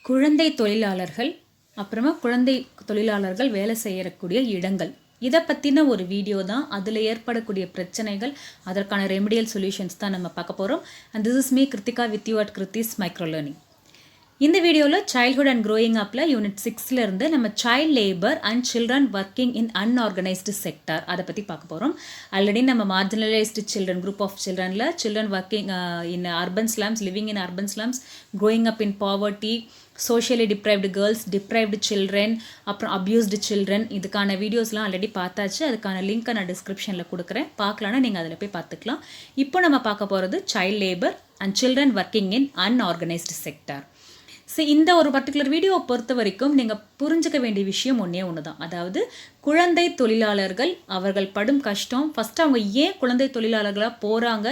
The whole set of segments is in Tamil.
குழந்தை தொழிலாளர்கள் அப்புறமா குழந்தை தொழிலாளர்கள் வேலை செய்யக்கூடிய இடங்கள் இதை பற்றின ஒரு வீடியோ தான். அதில் ஏற்படக்கூடிய பிரச்சனைகள், அதற்கான ரெமிடியல் சொல்யூஷன்ஸ் தான் நம்ம பார்க்க போகிறோம். And this is me Kiruthika with you at Kiruthi's micro learning. இந்த வீடியோவில் சைல்ட்ஹுட் அண்ட் க்ரோயிங் அப்பில் யூனிட் 6 இருந்து நம்ம child labour and children working in unorganised sector அதை பற்றி பார்க்க போகிறோம். ஆல்ரெடி நம்ம மார்ஜினலைஸ்டு சில்ட்ரன் குரூப் ஆஃப் சில்ட்ரனில் children working in urban slums, living in urban slums, growing up in poverty, socially deprived girls, deprived children, அப்புறம் அப்யூஸ்டு சில்ட்ரன், இதுக்கான வீடியோஸ்லாம் ஆல்ரெடி பார்த்தாச்சு. அதுக்கான லிங்க்கை நான் டிஸ்கிரிப்ஷனில் கொடுக்குறேன். பார்க்கலான்னா நீங்கள் அதில் போய் பார்த்துக்கலாம். இப்போ நம்ம பார்க்க போகிறது child labour and children working in unorganised sector. So இந்த ஒரு பர்டிகுலர் வீடியோவை பொறுத்த வரைக்கும் நீங்கள் புரிஞ்சுக்க வேண்டிய விஷயம் ஒன்று தான். அதாவது குழந்தை தொழிலாளர்கள் அவர்கள் படும் கஷ்டம், ஃபஸ்ட்டு அவங்க ஏன் குழந்தை தொழிலாளர்களாக போகிறாங்க,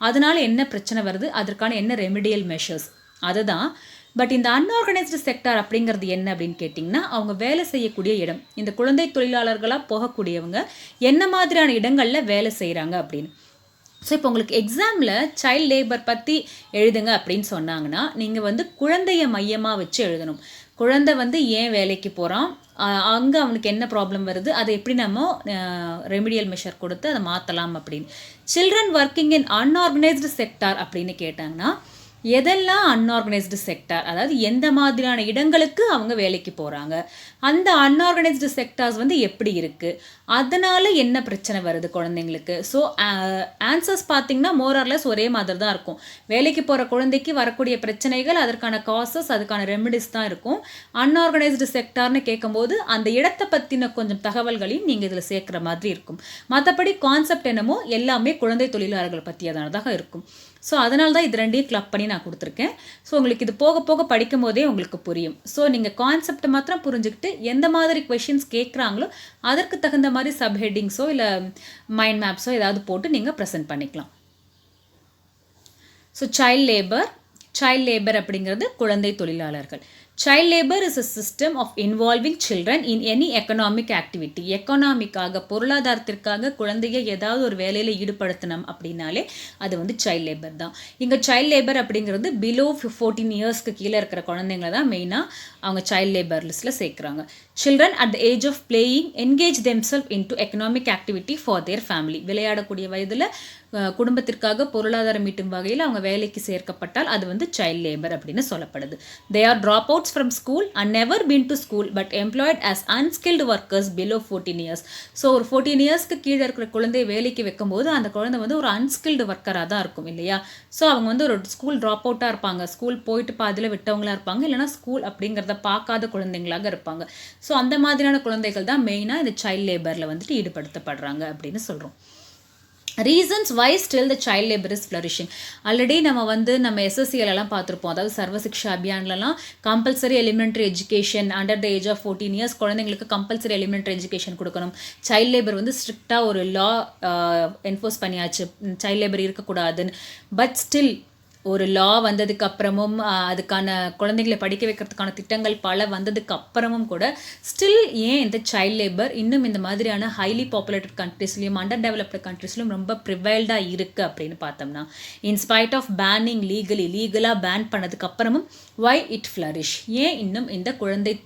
அதனால் என்ன பிரச்சனை வருது, அதற்கான என்ன ரெமிடியல் மெஷர்ஸ் அதுதான். பட் இந்த அன்ஆர்கனைஸ்டு செக்டார் அப்படிங்கிறது என்ன அப்படின்னு கேட்டிங்கன்னா, அவங்க வேலை செய்யக்கூடிய இடம். இந்த குழந்தை தொழிலாளர்களாக போகக்கூடியவங்க என்ன மாதிரியான இடங்களில் வேலை செய்கிறாங்க அப்படின்னு. ஸோ இப்போ உங்களுக்கு எக்ஸாமில் சைல்ட் லேபர் பற்றி எழுதுங்க அப்படின்னு சொன்னாங்கன்னா, நீங்கள் குழந்தைய மையமாக வச்சு எழுதணும். குழந்தை ஏன் வேலைக்கு போகிறான், அங்கே அவனுக்கு என்ன ப்ராப்ளம் வருது, அதை எப்படி நம்ம ரெமிடியல் மெஷர் கொடுத்து அதை மாற்றலாம் அப்படின்னு. Children working in unorganised sector அப்படின்னு கேட்டாங்கன்னா, எதெல்லாம் அன்ஆர்கனைஸ்டு செக்டார், அதாவது எந்த மாதிரியான இடங்களுக்கு அவங்க வேலைக்கு போகிறாங்க, அந்த அன்ஆர்கனைஸ்டு செக்டார்ஸ் எப்படி இருக்குது, அதனால் என்ன பிரச்சனை வருது குழந்தைங்களுக்கு. ஸோ ஆன்சர்ஸ் பார்த்திங்கன்னா மோரார்லெஸ் ஒரே மாதிரி தான் இருக்கும். வேலைக்கு போகிற குழந்தைக்கு வரக்கூடிய பிரச்சனைகள், அதற்கான காசஸ், அதுக்கான ரெமிடிஸ் தான் இருக்கும். அன்ஆர்கனைஸ்டு செக்டார்னு கேட்கும்போது அந்த இடத்தை பற்றின கொஞ்சம் தகவல்களையும் நீங்கள் இதில் சேர்க்குற மாதிரி இருக்கும். மற்றபடி கான்செப்ட் என்னமோ எல்லாமே குழந்தை தொழிலாளர்கள் பற்றியதானதாக இருக்கும். ஸோ அதனால தான் இது ரெண்டையும் கிளப் பண்ணி நான் கொடுத்துருக்கேன். ஸோ உங்களுக்கு இது போக போக படிக்கும் போதே உங்களுக்கு புரியும். ஸோ நீங்கள் கான்செப்டை மாத்திரம் புரிஞ்சுக்கிட்டு எந்த மாதிரி கொஷின்ஸ் கேட்குறாங்களோ அதற்கு தகுந்த மாதிரி சப்ஹெட்டிங்ஸோ இல்லை மைண்ட் மேப்ஸோ ஏதாவது போட்டு நீங்கள் ப்ரெசென்ட் பண்ணிக்கலாம். ஸோ சைல்ட் லேபர் அப்படிங்கிறது குழந்தை தொழிலாளர்கள். Child labor is a system of involving children in any economic activity. எக்கனாமிக்காக, பொருளாதாரத்திற்காக குழந்தைய ஏதாவது ஒரு வேலையில் ஈடுபடுத்தணும் அப்படின்னாலே அது சைல்ட் லேபர் தான். இங்கே சைல்ட் லேபர் அப்படிங்கிறது பிலோ 14 இயர்ஸ்க்கு கீழே இருக்கிற குழந்தைங்கள தான் மெயினாக அவங்க சைல்ட் லேபர் லிஸ்ட்டில் சேர்க்குறாங்க. Children at the age of playing engage themselves into economic activity for their family. விளையாடக்கூடிய வயதில் குடும்பத்திற்காக பொருளாதாரம் ஈட்டும் வகையில் அவங்க வேலைக்கு சேர்க்கப்பட்டால் அது சைல்ட் லேபர் அப்படின்னு சொல்லப்படுது. They are dropouts from school and never been to school but employed as unskilled workers below 14 years. So ஒரு 14 இயர்ஸ்க்கு கீழே இருக்கிற குழந்தைய வேலைக்கு வைக்கும்போது அந்த குழந்தை ஒரு அன்ஸ்கில்டு ஒர்க்கராக தான் இருக்கும் இல்லையா. ஸோ அவங்க ஒரு ஸ்கூல் ட்ராப் அவுட்டாக இருப்பாங்க, ஸ்கூல் போயிட்டு பாதியில் விட்டவங்களாக இருப்பாங்க, இல்லைனா ஸ்கூல் அப்படிங்கிறத பார்க்காத குழந்தைங்களாக இருப்பாங்க. ஸோ அந்த மாதிரியான குழந்தைகள் தான் மெயினாக இந்த சைல்ட் லேபரில் ஈடுபடுத்தப்படுறாங்க அப்படின்னு சொல்கிறோம். Reasons why still the child labour is flourishing. Already நம்ம எஸ்எஸ்சிஎல்லாம் பார்த்துருப்போம். அதாவது சர்வ சிக்ஷா அபியான்லலாம் compulsory elementary education under the age of 14 years குழந்தைங்களுக்கு கம்பல்சரி எலிமெண்ட்ரி எஜுகேஷன் கொடுக்கணும். சைல்ட் லேபர் ஸ்ட்ரிக்டாக ஒரு லா என்ஃபோர்ஸ் பண்ணியாச்சு, சைல்ட் லேபர் இருக்கக்கூடாதுன்னு. பட் ஸ்டில் ஒரு லா வந்ததுக்கு அப்புறமும் அதுக்கான குழந்தைங்களை படிக்க வைக்கிறதுக்கான திட்டங்கள் பல வந்ததுக்கு அப்புறமும் கூட ஸ்டில் ஏன் இந்த சைல்ட் லேபர் இன்னும் இந்த மாதிரியான ஹைலி பாப்புலேட்டட் கண்ட்ரீஸ்லையும் அண்டர் டெவலப்டு கண்ட்ரீஸ்லையும் ரொம்ப ப்ரிவைல்டாக இருக்குது அப்படின்னு பார்த்தோம்னா, இன்ஸ்பைட் ஆஃப் பேனிங் லீகலாக பேன் பண்ணதுக்கு அப்புறமும் வை இட் ஃப்ளரிஷ், ஏன் இன்னும் இந்த குழந்தை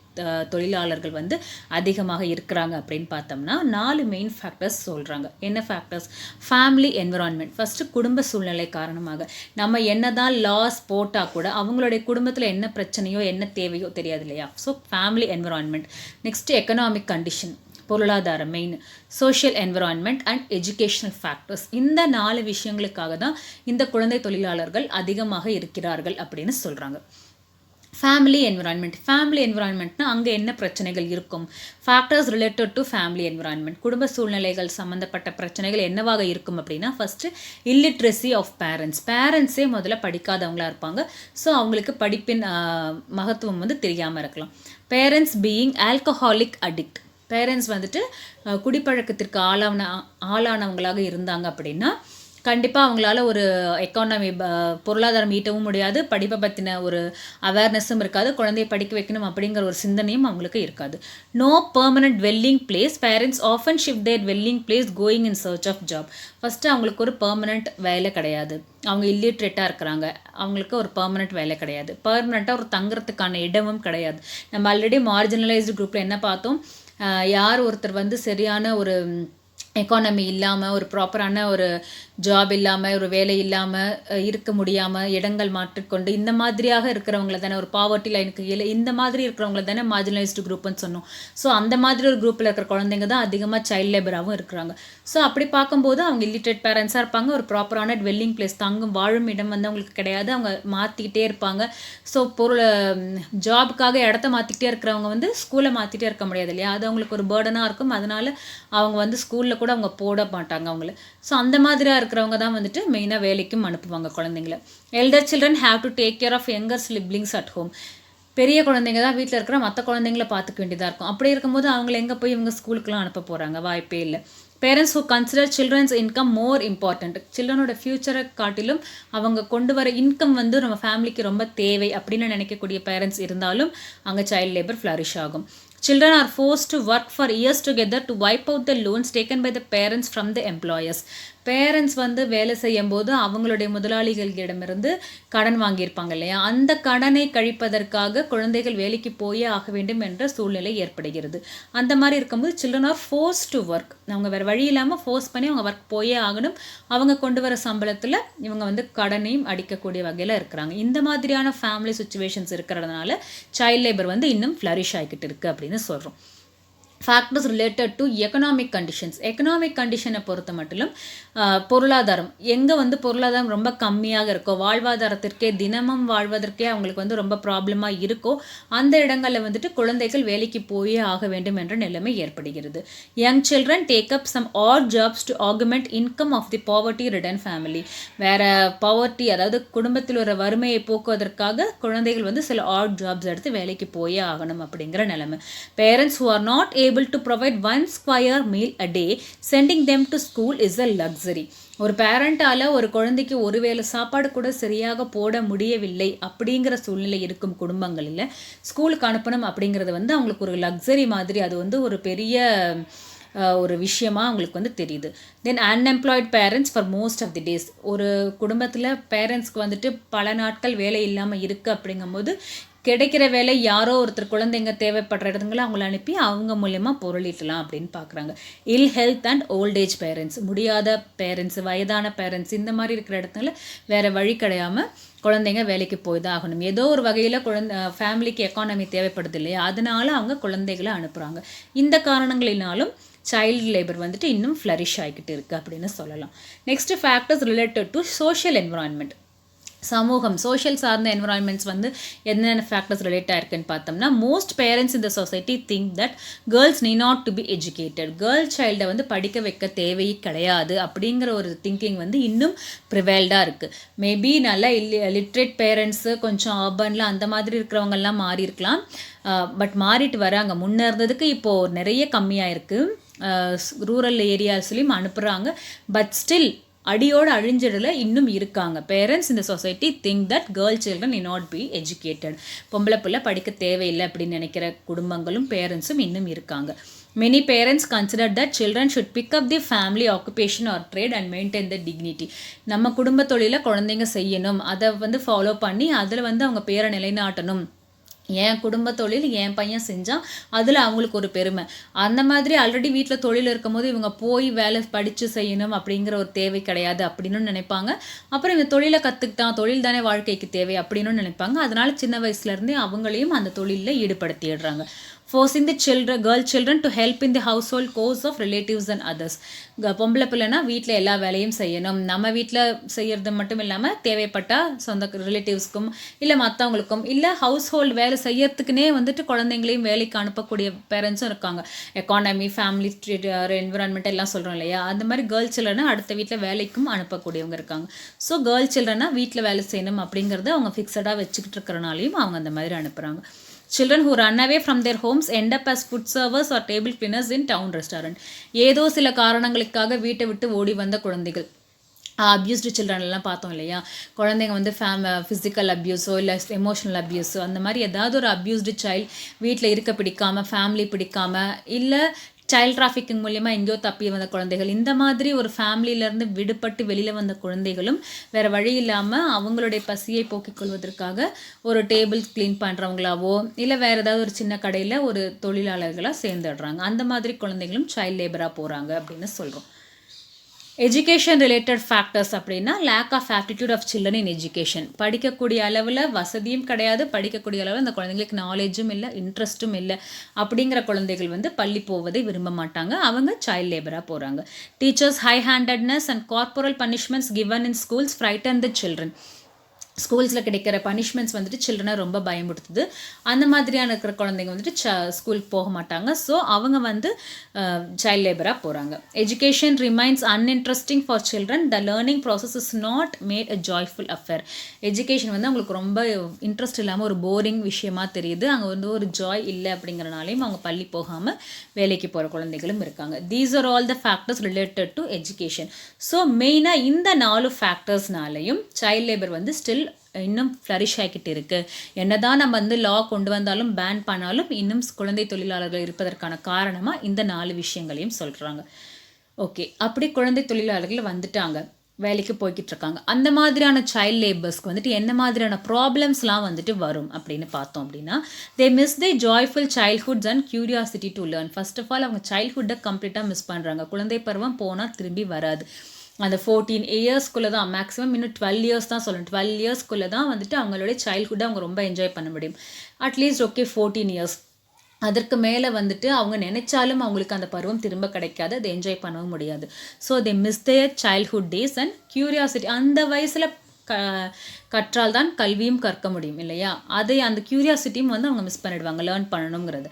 தொழிலாளர்கள் அதிகமாக இருக்கிறாங்க அப்படின்னு பார்த்தோம்னா 4 மெயின் ஃபேக்டர்ஸ் சொல்கிறாங்க. என்ன ஃபேக்டர்ஸ்? Family environment. ஃபஸ்ட்டு குடும்ப சூழ்நிலை காரணமாக நம்ம என்னதான் லாஸ் போட்டால் கூட அவங்களுடைய குடும்பத்தில் என்ன பிரச்சனையோ என்ன தேவையோ தெரியாது இல்லையா. So family environment. Next economic condition, பொருளாதாரம் main, social environment and educational factors. இந்த 4 விஷயங்களுக்காக தான் இந்த குழந்தை தொழிலாளர்கள் அதிகமாக இருக்கிறார்கள் அப்படின்னு சொல்கிறாங்க. ஃபேமிலி என்விரான்மெண்ட்னா அங்கே என்ன பிரச்சனைகள் இருக்கும்? Factors related to family environment, குடும்ப சூழ்நிலைகள் சம்மந்தப்பட்ட பிரச்சனைகள் என்னவாக இருக்கும் அப்படின்னா, ஃபஸ்ட்டு இல்லிட்ரஸி ஆஃப் பேரண்ட்ஸே முதல்ல படிக்காதவங்களாக இருப்பாங்க. ஸோ அவங்களுக்கு படிப்பின் மகத்துவம் தெரியாமல் இருக்கலாம். Parents being alcoholic addict, parents குடிப்பழக்கத்திற்கு ஆளானவங்களாக இருந்தாங்க அப்படின்னா கண்டிப்பாக அவங்களால ஒரு எக்கானமி பொருளாதாரம் ஈட்டவும் முடியாது, படிப்பை பற்றின ஒரு அவேர்னஸும் இருக்காது, குழந்தைய படிக்க வைக்கணும் அப்படிங்கிற ஒரு சிந்தனையும் அவங்களுக்கு இருக்காது. No permanent dwelling place, parents often shift their dwelling place going in search of job. First அவங்களுக்கு ஒரு பெர்மனண்ட் வேலை கிடையாது, அவங்க இல்லிட்ரேட்டாக இருக்கிறாங்க, அவங்களுக்கு ஒரு பெர்மனண்ட் வேலை கிடையாது, பெர்மனண்ட்டாக ஒரு தங்குறதுக்கான இடமும் கிடையாது. நம்ம ஆல்ரெடி மார்ஜினலைஸ்டு குரூப்பில் என்ன பார்த்தோம், யார் ஒருத்தர் வந்து சரியான ஒரு எக்கானமி இல்லாமல், ஒரு ப்ராப்பரான ஒரு ஜாப் இல்லாமல், ஒரு வேலை இல்லாமல் இருக்க முடியாமல் இடங்கள் மாற்றிக்கொண்டு இந்த மாதிரியாக இருக்கிறவங்கள தானே, ஒரு பாவர்ட்டி லைனுக்கு கீழே இந்த மாதிரி இருக்கிறவங்கள தானே மார்ஜினலைஸ்டு குரூப்னு சொன்னோம். ஸோ அந்த மாதிரி ஒரு குரூப்பில் இருக்கிற குழந்தைங்க தான் அதிகமாக சைல்ட் லேபராகவும் இருக்கிறாங்க. ஸோ அப்படி பார்க்கும்போது அவங்க இல்லிட்ரேட் பேரண்ட்ஸாக இருப்பாங்க, ஒரு ப்ராப்பரான dwelling பிளேஸ் தங்கும் வாழும் இடம் வந்து அவங்களுக்கு கிடையாது, அவங்க மாற்றிக்கிட்டே இருப்பாங்க. ஸோ ஜாபுக்காக இடத்த மாற்றிக்கிட்டே இருக்கிறவங்க வந்து ஸ்கூலை மாற்றிட்டே இருக்க முடியாது இல்லையா, அது அவங்களுக்கு ஒரு பேர்டனாக இருக்கும். அதனால அவங்க வந்து ஸ்கூலில் கூட அவங்க போட மாட்டாங்க அவங்கள. ஸோ அந்த மாதிரியாக இருக்கிறவங்க தான் வந்துட்டு மெயினாக வேலைக்கும் அனுப்புவாங்க குழந்தைங்கள. Elder children have to take care of younger siblings at home. பெரிய குழந்தைங்க தான் வீட்டில் இருக்கிற மற்ற குழந்தைங்கள பார்த்துக்க வேண்டியதாக இருக்கும். அப்படி இருக்கும்போது அவங்கள எங்கே போய் இவங்க ஸ்கூலுக்குலாம் அனுப்ப போகிறாங்க, வாய்ப்பே இல்லை. Parents who consider children's income more important, சில்ட்ரனோட ஃப்யூச்சரை காட்டிலும் அவங்க கொண்டு வர இன்கம் வந்து நம்ம ஃபேமிலிக்கு ரொம்ப தேவை அப்படின்னு நினைக்கக்கூடிய பேரண்ட்ஸ் இருந்தாலும் அங்கே சைல்ட் லேபர் ஃப்ளரிஷ் ஆகும். Children are forced to work for years together to wipe out the loans taken by the parents from the employers. Parents வந்து வேலை செய்யும் போது அவங்களுடைய முதலாளிகளிடமிருந்து கடன் வாங்கியிருப்பாங்க இல்லையா, அந்த கடனை கழிப்பதற்காக குழந்தைகள் வேலைக்கு போயே ஆக வேண்டும் என்ற சூழ்நிலை ஏற்படுகிறது. அந்த மாதிரி இருக்கும்போது children are force to work, அவங்க வேறு வழி இல்லாமல் ஃபோர்ஸ் பண்ணி அவங்க ஒர்க் போயே ஆகணும். அவங்க கொண்டு வர சம்பளத்தில் இவங்க வந்து கடனையும் அடிக்கக்கூடிய வகையில் இருக்கிறாங்க. இந்த மாதிரியான ஃபேமிலி சுச்சுவேஷன்ஸ் இருக்கிறதுனால சைல்ட் லேபர் வந்து இன்னும் ஃப்ளரிஷ் ஆகிக்கிட்டு இருக்குது அப்படின்னு சொல்கிறோம். Factors related to economic conditions. Economic கண்டிஷனை பொறுத்த மட்டும் பொருளாதாரம் எங்கே வந்து பொருளாதாரம் ரொம்ப கம்மியாக இருக்கோ, வாழ்வாதாரத்திற்கே தினமும் வாழ்வதற்கே அவங்களுக்கு வந்து ரொம்ப ப்ராப்ளமாக இருக்கோ, அந்த இடங்களில் வந்துட்டு குழந்தைகள் வேலைக்கு போயே ஆக வேண்டும் என்ற நிலைமை ஏற்படுகிறது. Young children take up some odd jobs to augment income of the poverty ridden family. வேறு பாவர்ட்டி அதாவது குடும்பத்தில் ஒரு வறுமையை போக்குவதற்காக குழந்தைகள் வந்து சில ஆட் ஜாப்ஸ் எடுத்து வேலைக்கு போயே ஆகணும் அப்படிங்கிற நிலைமை. Parents who are not able to provide one square meal a day, sending them to school is a luxury. ஒரு பேரண்டால் ஒரு குழந்தைக்கு ஒரு வேளை சாப்பாடு கூட சரியாக போட முடியவில்லை அப்படிங்கிற சூழ்நிலை இருக்கும் குடும்பங்களில் ஸ்கூலுக்கு அனுப்பணும் அப்படிங்கிறது வந்து அவங்களுக்கு ஒரு லக்ஸரி மாதிரி, அது வந்து ஒரு பெரிய ஒரு விஷயமா அவங்களுக்கு வந்து தெரியுது. Then unemployed parents for most of the days. ஒரு குடும்பத்தில் பேரண்ட்ஸ்க்கு வந்துட்டு பல நாட்கள் வேலை இல்லாமல் இருக்குது அப்படிங்கும்போது கிடைக்கிற வேலை யாரோ ஒருத்தர் குழந்தைங்க தேவைப்படுற இடத்துல அவங்கள அனுப்பி அவங்க மூலயமா பொருளீட்டலாம் அப்படின்னு பார்க்குறாங்க. Ill health and old age parents, முடியாத பேரண்ட்ஸ், வயதான பேரண்ட்ஸ், இந்த மாதிரி இருக்கிற இடத்துல வேறு வழி கிடையாமல் குழந்தைங்க வேலைக்கு போய் தான் ஆகணும். ஏதோ ஒரு வகையில் ஃபேமிலிக்கு எக்கானமி தேவைப்படுது இல்லையா, அதனால அவங்க குழந்தைகளை அனுப்புகிறாங்க. இந்த காரணங்களினாலும் சைல்டு லேபர் வந்துட்டு இன்னும் ஃப்ளரிஷ் ஆகிக்கிட்டு இருக்குது அப்படின்னு சொல்லலாம். Next factors related to social environment. சமூகம், சோஷியல் சார்ந்த என்விரான்மெண்ட்ஸ் வந்து என்னென்ன ஃபேக்டர்ஸ் ரிலேட் ஆயிருக்குன்னு பார்த்தோம்னா, மோஸ்ட் பேரண்ட்ஸ் இந்த society think that girls need not to be educated. Girl சைல்டை வந்து படிக்க வைக்க தேவை கிடையாது அப்படிங்கிற ஒரு திங்கிங் வந்து இன்னும் ப்ரிவேல்டாக இருக்குது. மேபி நல்லா லிட்ரேட் பேரண்ட்ஸு கொஞ்சம் அர்பனில் அந்த மாதிரி இருக்கிறவங்கெல்லாம் மாறி இருக்கலாம், பட் மாறிட்டு வராங்க. முன்னே இருந்ததுக்கு இப்போது நிறைய கம்மியாக இருக்குது. ரூரல் ஏரியாஸ்லையும் அனுப்புகிறாங்க, பட் ஸ்டில் அடியோடு அழிஞ்சிடல இன்னும் இருக்காங்க. பேரண்ட்ஸ் இந்த society think that girl children நீ நாட் பி எஜுகேட்டட். பொம்பளை பிள்ளை படிக்க தேவையில்லை அப்படின்னு நினைக்கிற குடும்பங்களும் பேரண்ட்ஸும் இன்னும் இருக்காங்க. Many parents consider that children should pick up the family occupation or trade and maintain the dignity. நம்ம குடும்ப தொழிலை குழந்தைங்க செய்யணும், அதை வந்து ஃபாலோ பண்ணி அதில் வந்து அவங்க பேரை நிலைநாட்டணும். என் குடும்ப தொழில் என் பையன் செஞ்சால் அதில் அவங்களுக்கு ஒரு பெருமை. அந்த மாதிரி ஆல்ரெடி வீட்டில் தொழில் இருக்கும் போது இவங்க போய் வேலை படித்து செய்யணும் அப்படிங்கிற ஒரு தேவை கிடையாது அப்படின்னு நினைப்பாங்க. அப்புறம் இவங்க தொழிலை கற்றுக்கிட்டான், தொழில் தானே வாழ்க்கைக்கு தேவை அப்படின்னு நினைப்பாங்க. அதனால சின்ன வயசுலேருந்தே அவங்களையும் அந்த தொழிலில் ஈடுபடுத்திடுறாங்க. forcing the girl children to help in the household chores of relatives and others. பொம்பளை பிள்ளைனா வீட்டில் எல்லா வேலையும் செய்யணும். நம்ம வீட்டில் செய்கிறது மட்டும் இல்லாமல் தேவைப்பட்டால் சொந்த ரிலேட்டிவ்ஸ்க்கும் இல்லை மற்றவங்களுக்கும் இல்லை ஹவுஸ் ஹோல்டு வேலை செய்யறதுக்குனே வந்துட்டு குழந்தைங்களையும் வேலைக்கு அனுப்பக்கூடிய பேரண்ட்ஸும் இருக்காங்க. எக்கானமி, ஃபேமிலி, என்விரான்மெண்ட் எல்லாம் சொல்கிறோம் இல்லையா, அந்த மாதிரி கேர்ள் சில்ட்ரனை அடுத்த வீட்டில் வேலைக்கும் அனுப்பக்கூடியவங்க இருக்காங்க. ஸோ கேர்ள் சில்ட்ரனா வீட்டில் வேலை செய்யணும் அப்படிங்கிறத அவங்க ஃபிக்ஸடாக வச்சுக்கிட்டு இருக்கிறனாலையும் அவங்க அந்த மாதிரி அனுப்புகிறாங்க. Children who run away from their homes end up as food servers or table cleaners in town restaurant. ஏதோ சில காரணங்களுக்காக வீட்டை விட்டு ஓடி வந்த குழந்தைகள் அப்யூஸ்டு சில்ட்ரன்லாம் பார்த்தோம் இல்லையா, குழந்தைங்க வந்து ஃபிசிக்கல் அப்யூஸோ இல்லை எமோஷனல் அப்யூஸோ அந்த மாதிரி ஏதாவது ஒரு அப்யூஸ்டு சைல்டு வீட்டில் இருக்க பிடிக்காமல், ஃபேமிலி பிடிக்காமல், இல்லை சைல்ட் டிராஃபிக்கிங் மூலிமா எங்கேயோ தப்பி வந்த குழந்தைகள், இந்த மாதிரி ஒரு ஃபேமிலியிலேருந்து விடுபட்டு வெளியில் வந்த குழந்தைகளும் வேறு வழி இல்லாமல் அவங்களுடைய பசியை போக்கிக் கொள்வதற்காக ஒரு டேபிள் க்ளீன் பண்ணுறவங்களாவோ இல்லை வேறு ஏதாவது ஒரு சின்ன கடையில் ஒரு தொழிலாளர்களாக சேர்ந்துடுறாங்க. அந்த மாதிரி குழந்தைகளும் சைல்ட் லேபராக போகிறாங்க அப்படின்னு சொல்கிறோம். எஜுகேஷன் ரிலேட்டட் ஃபேக்டர்ஸ் அப்படின்னா lack of aptitude of children in education. படிக்கக்கூடிய அளவில் வசதியும் கிடையாது, படிக்கக்கூடிய அளவில் அந்த குழந்தைங்களுக்கு நாலேஜும் இல்லை, இன்ட்ரெஸ்ட்டும் இல்லை. அப்படிங்கிற குழந்தைகள் வந்து பள்ளி போவதை விரும்ப மாட்டாங்க, அவங்க சைல்ட் லேபராக போகிறாங்க. Teachers high handedness and corporal punishments given in schools frighten the children. ஸ்கூல்ஸில் கிடைக்கிற பனிஷ்மெண்ட்ஸ் வந்துட்டு சில்ட்ரனை ரொம்ப பயமுடுத்துது. அந்த மாதிரியான இருக்கிற குழந்தைங்க வந்துட்டு ஸ்கூலுக்கு போக மாட்டாங்க. ஸோ அவங்க வந்து சைல்ட் லேபராக போகிறாங்க. Education remains uninteresting for children. The learning process is not made a joyful affair. Education வந்து அவங்களுக்கு ரொம்ப இன்ட்ரெஸ்ட் இல்லாமல் ஒரு போரிங் விஷயமாக தெரியுது. அங்கே வந்து ஒரு ஜாய் இல்லை அப்படிங்கிறனாலையும் அவங்க பள்ளி போகாமல் வேலைக்கு போகிற குழந்தைகளும் இருக்காங்க. These are all the factors related to education. So மெயினாக இந்த 4 ஃபேக்டர்ஸ்னாலையும் சைல்ட் லேபர் வந்து ஸ்டில் இன்னும் ஃப்ளரிஷ் ஆகிக்கிட்டு இருக்குது. என்னதான் நம்ம வந்து லா கொண்டு வந்தாலும் பேன் பண்ணாலும் இன்னும் குழந்தை தொழிலாளர்கள் இருப்பதற்கான காரணமாக இந்த 4 விஷயங்களையும் சொல்கிறாங்க. ஓகே, அப்படி குழந்தை தொழிலாளர்கள் வந்துட்டாங்க, வேலைக்கு போய்கிட்டு இருக்காங்க. அந்த மாதிரியான சைல்ட் லேபர்ஸ்க்கு வந்துட்டு என்ன மாதிரியான ப்ராப்ளம்ஸ்லாம் வந்துட்டு வரும் அப்படின்னு பார்த்தோம் அப்படின்னா, they miss the joyful childhoods and curiosity to learn. First of all அவங்க சைல்ட்ஹுட்டை கம்ப்ளீட்டாக மிஸ் பண்ணுறாங்க. குழந்தை பருவம் போனால் திரும்பி வராது. அந்த 14 இயர்ஸ்க்குள்ளே தான், மேக்ஸிமம் இன்னும் 12 இயர்ஸ் தான் சொல்லணும், 12 இயர்ஸ்க்குள்ளே தான் வந்துட்டு அவங்களுடைய சைல்ட்ஹுட்டை அவங்க ரொம்ப என்ஜாய் பண்ண முடியும். அட்லீஸ்ட் ஓகே 14 இயர்ஸ், அதற்கு மேலே வந்துட்டு அவங்க நினைச்சாலும் அவங்களுக்கு அந்த பருவம் திரும்ப கிடைக்காது, அதை என்ஜாய் பண்ணவும் முடியாது. So they miss there childhood days and curiosity. அந்த வயசில் கற்றால் தான் கல்வியும் கற்க முடியும் இல்லையா, அதை அந்த கியூரியாசிட்டியும் வந்து அவங்க மிஸ் பண்ணிடுவாங்க லேர்ன் பண்ணணுங்கிறது.